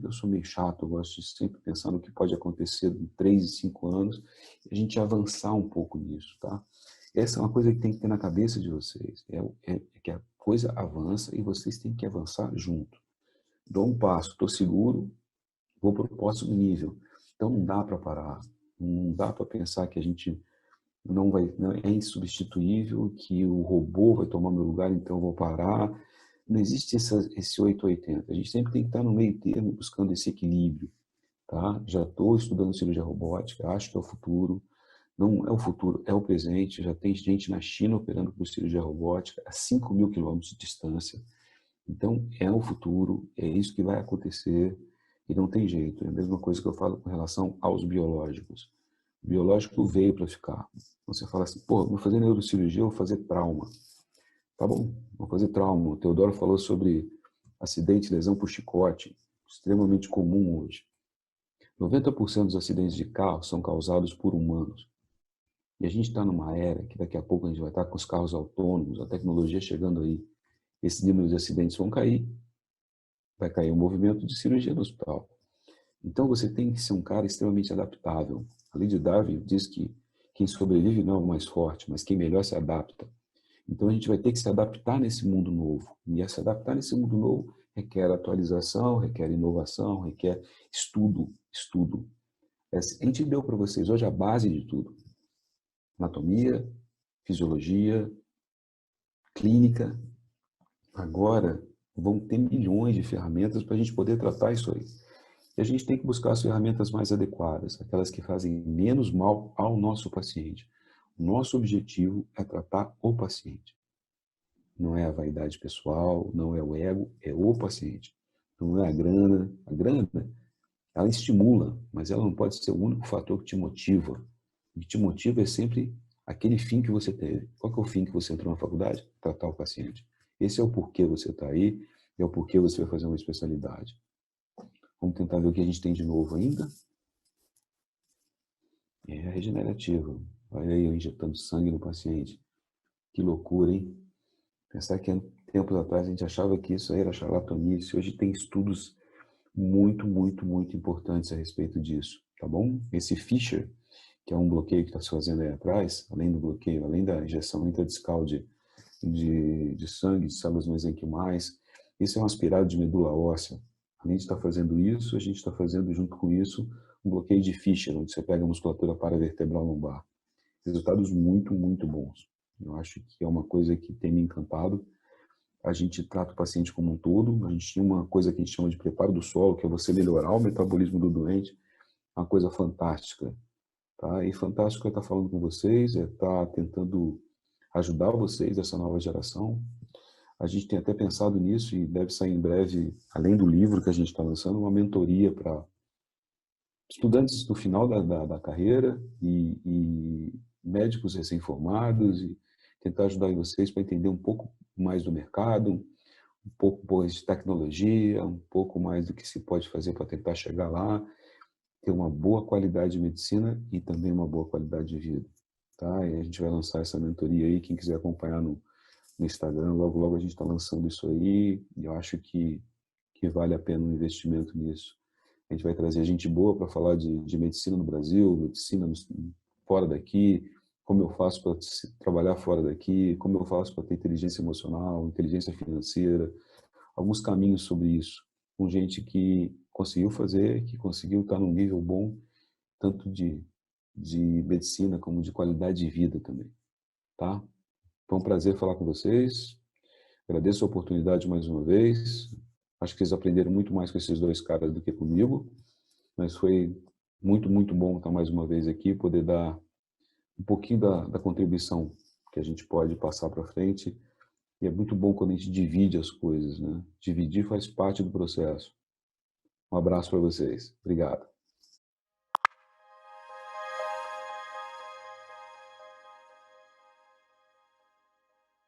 eu sou meio chato, eu gosto de sempre pensar no que pode acontecer em 3 e 5 anos, e a gente avançar um pouco nisso, tá? Essa é uma coisa que tem que ter na cabeça de vocês, é que a coisa avança e vocês têm que avançar junto. Dou um passo, estou seguro, vou para o próximo nível. Então, não dá para parar, não dá para pensar que a gente não é insubstituível, que o robô vai tomar meu lugar, então eu vou parar. Não existe esse 880. A gente sempre tem que estar no meio termo, buscando esse equilíbrio. Tá? Já estou estudando cirurgia robótica, acho que é o futuro. Não é o futuro, é o presente. Já tem gente na China operando por cirurgia robótica a 5.000 quilômetros de distância. Então, é o futuro, é isso que vai acontecer e não tem jeito. É a mesma coisa que eu falo com relação aos biológicos. O biológico veio para ficar. Você fala assim, pô, vou fazer neurocirurgia, vou fazer trauma. Tá bom, vou fazer trauma. O Teodoro falou sobre acidente, lesão por chicote, extremamente comum hoje. 90% dos acidentes de carro são causados por humanos. E a gente está numa era que daqui a pouco a gente vai estar com os carros autônomos, a tecnologia chegando aí. Esses números de acidentes vão cair, vai cair o movimento de cirurgia no hospital. Então você tem que ser um cara extremamente adaptável. A lei de Darwin diz que quem sobrevive não é o mais forte, mas quem melhor se adapta. Então a gente vai ter que se adaptar nesse mundo novo. E se adaptar nesse mundo novo requer atualização, requer inovação, requer estudo. A gente deu para vocês hoje a base de tudo. Anatomia, fisiologia, clínica. Agora vão ter milhões de ferramentas para a gente poder tratar isso aí. E a gente tem que buscar as ferramentas mais adequadas, aquelas que fazem menos mal ao nosso paciente. O nosso objetivo é tratar o paciente. Não é a vaidade pessoal, não é o ego, é o paciente. Não é a grana. A grana, ela estimula, mas ela não pode ser o único fator que te motiva. O que te motiva é sempre aquele fim que você teve. Qual que é o fim que você entrou na faculdade? Tratar o paciente. Esse é o porquê você está aí, é o porquê você vai fazer uma especialidade. Vamos tentar ver o que a gente tem de novo ainda. É regenerativo. Olha aí, eu injetando sangue no paciente. Que loucura, hein? Pensar que tempos atrás a gente achava que isso aí era charlatanice. Hoje tem estudos muito importantes a respeito disso, tá bom? Esse Fisher, que é um bloqueio que está se fazendo aí atrás, além do bloqueio, além da injeção intradiscal de sangue, de células mesenquimais, esse é um aspirado de medula óssea. Além de estar fazendo isso, a gente está fazendo junto com isso um bloqueio de Fischer, onde você pega a musculatura paravertebral lombar. Resultados muito bons. Eu acho que é uma coisa que tem me encantado. A gente trata o paciente como um todo. A gente tinha uma coisa que a gente chama de preparo do solo, que é você melhorar o metabolismo do doente. Uma coisa fantástica. Tá? E fantástico é estar falando com vocês, é estar tentando ajudar vocês, essa nova geração. A gente tem até pensado nisso e deve sair em breve, além do livro que a gente está lançando, uma mentoria para estudantes no final da carreira e médicos recém-formados e tentar ajudar vocês para entender um pouco mais do mercado, um pouco mais de tecnologia, um pouco mais do que se pode fazer para tentar chegar lá, ter uma boa qualidade de medicina e também uma boa qualidade de vida. Tá? E a gente vai lançar essa mentoria aí, quem quiser acompanhar no Instagram, logo a gente está lançando isso aí e eu acho que vale a pena um investimento nisso. A gente vai trazer gente boa para falar de medicina no Brasil, medicina fora daqui, como eu faço para trabalhar fora daqui, como eu faço para ter inteligência emocional, inteligência financeira, alguns caminhos sobre isso, com gente que conseguiu fazer, que conseguiu estar num nível bom, tanto de medicina como de qualidade de vida também, tá? Foi um prazer falar com vocês. Agradeço a oportunidade mais uma vez. Acho que vocês aprenderam muito mais com esses dois caras do que comigo. Mas foi muito bom estar mais uma vez aqui, poder dar um pouquinho da contribuição que a gente pode passar para frente. E é muito bom quando a gente divide as coisas, né? Dividir faz parte do processo. Um abraço para vocês. Obrigado.